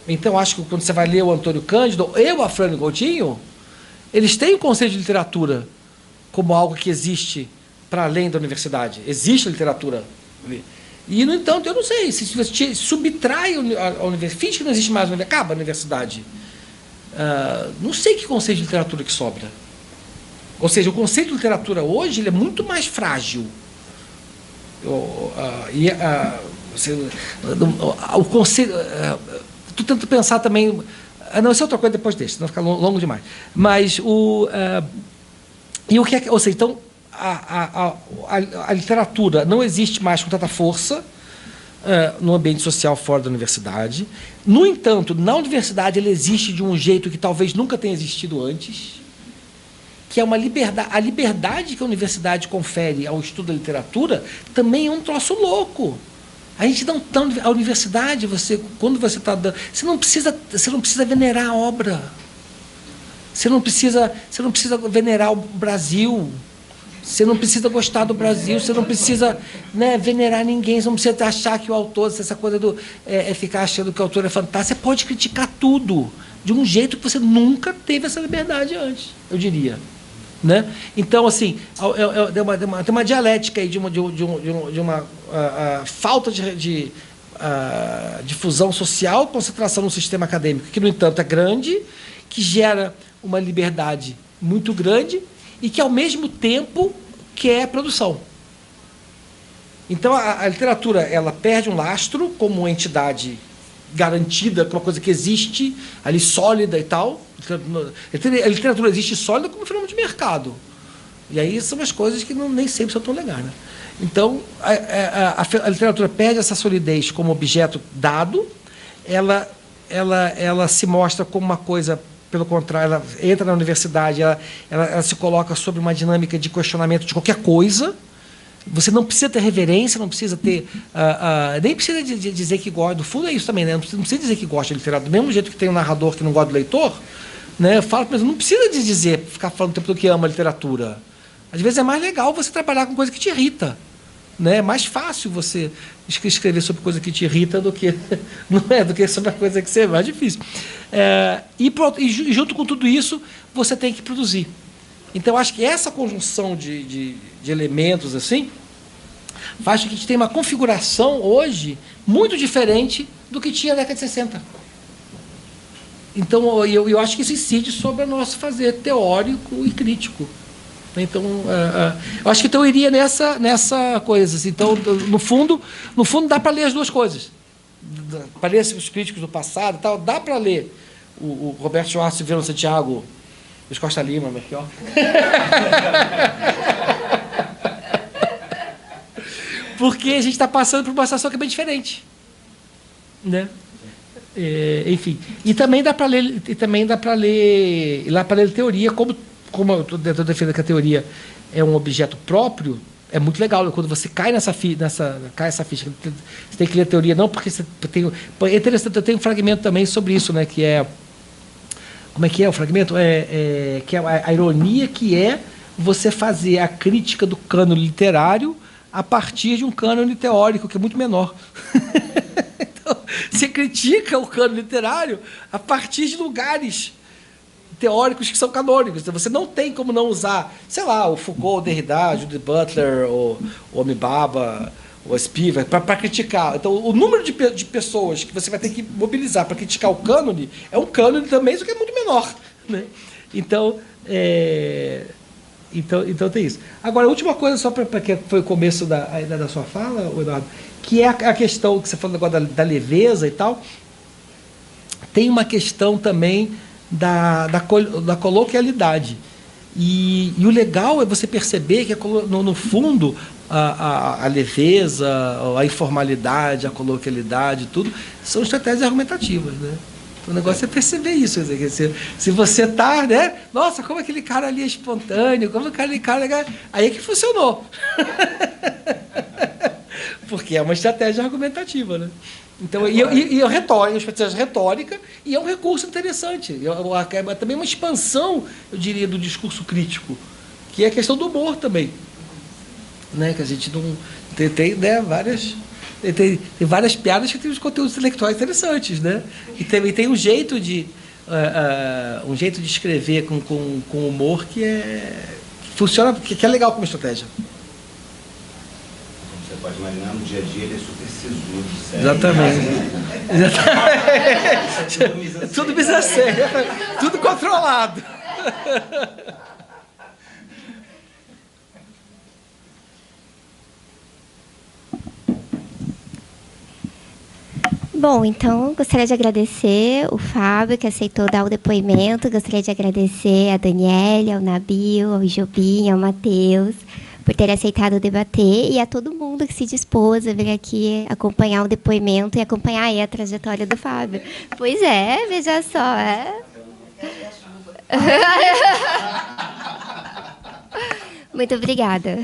Então, acho que quando você vai ler o Antônio Cândido e o Afrânio Coutinho, eles têm o conceito de literatura como algo que existe para além da universidade. Existe a literatura ali. E, no entanto, eu não sei, se você subtrai a universidade, finge que não existe mais, acaba a universidade. Não sei que conceito de literatura que sobra. Ou seja, o conceito de literatura hoje ele é muito mais frágil. O conceito... Estou tentando pensar também... Não, isso é outra coisa depois desse, senão fica longo demais. Mas ou seja, então... A literatura não existe mais com tanta força no ambiente social fora da universidade. No entanto, na universidade ela existe de um jeito que talvez nunca tenha existido antes, que é uma liberdade. A liberdade que a universidade confere ao estudo da literatura também é um troço louco. A gente não está... A universidade, quando você está dando... Você não precisa venerar a obra. Você não precisa venerar o Brasil. Você não precisa gostar do Brasil, você não precisa, né, venerar ninguém, você não precisa achar que o autor, essa coisa ficar achando que o autor é fantástico. Você pode criticar tudo de um jeito que você nunca teve essa liberdade antes, eu diria. Né? Então, assim, tem uma dialética aí de uma falta de difusão social, concentração no sistema acadêmico, que, no entanto, é grande, que gera uma liberdade muito grande, e que, ao mesmo tempo, quer produção. Então, a literatura ela perde um lastro como uma entidade garantida, como uma coisa que existe, ali sólida e tal. A literatura existe sólida como fenômeno de mercado. E aí são as coisas que nem sempre são tão legais. Né? Então, a literatura perde essa solidez como objeto dado, ela se mostra como uma coisa... Pelo contrário, ela entra na universidade, ela se coloca sob uma dinâmica de questionamento de qualquer coisa. Você não precisa ter reverência, não precisa ter... nem precisa de dizer que gosta. Do fundo é isso também, né? Não precisa dizer que gosta de literatura. Do mesmo jeito que tem um narrador que não gosta do leitor, né? Eu falo, mas não precisa de dizer, ficar falando o tempo todo que ama a literatura. Às vezes é mais legal você trabalhar com coisa que te irrita. Né? É mais fácil você escrever sobre coisa que te irrita do que sobre a coisa que você é mais difícil. E junto com tudo isso, você tem que produzir. Então, acho que essa conjunção de elementos assim faz com que a gente tenha uma configuração hoje muito diferente do que tinha na década de 60. Então, eu acho que isso incide sobre o nosso fazer teórico e crítico. Então, eu acho que então eu iria nessa coisa. Assim. Então, no fundo dá para ler as duas coisas. Para ler os críticos do passado, tal, dá para ler o Roberto Schwartz e Verão Santiago, Luiz Costa Lima, Melchior. Porque a gente está passando por uma situação que é bem diferente. Né? Enfim. E também dá para ler, lá para ler teoria, como eu estou defendendo que a teoria é um objeto próprio, é muito legal. Quando você cai nessa ficha, você tem que ler a teoria, não porque você tem. É interessante, eu tenho um fragmento também sobre isso, né? Que é. Como é que é o fragmento? Que é a ironia que é você fazer a crítica do cânone literário a partir de um cânone teórico, que é muito menor. Então, você critica o cânone literário a partir de lugares teóricos que são canônicos. Então, você não tem como não usar, sei lá, o Foucault, o Derrida, Judith Butler, o Homi Bhabha, o Spivak, para criticar. Então, o número de pessoas que você vai ter que mobilizar para criticar o cânone é um cânone também, só que é muito menor. Né? Então, então tem isso. Agora, a última coisa, só para que foi o começo da sua fala, Eduardo, que é a questão que você falou agora da leveza e tal, tem uma questão também da coloquialidade. E o legal é você perceber que, no fundo, a leveza, a informalidade, a coloquialidade, tudo, são estratégias argumentativas. Né? O negócio é perceber isso. Quer dizer, se você está, né? Nossa, como aquele cara ali é espontâneo, como aquele cara. Aí é que funcionou. Porque é uma estratégia argumentativa. Né? Então, e a retórica, uma estratégia retórica, e é um recurso interessante. É também uma expansão, eu diria, do discurso crítico, que é a questão do humor também. Né? Que a gente não. Tem né, várias. Tem várias piadas que têm os conteúdos intelectuais interessantes, né? E tem um jeito de escrever com humor que funciona, que é legal como estratégia. Você pode imaginar, no dia a dia ele é super sisudo, sério. Exatamente. Tudo mise-en-scène, tudo controlado. Bom, então, gostaria de agradecer o Fábio, que aceitou dar o depoimento. Gostaria de agradecer a Daniela, ao Nabil, ao Jobim, ao Matheus, por terem aceitado debater, e a todo mundo que se dispôs a vir aqui acompanhar o depoimento e acompanhar aí a trajetória do Fábio. Pois é, veja só. Muito obrigada.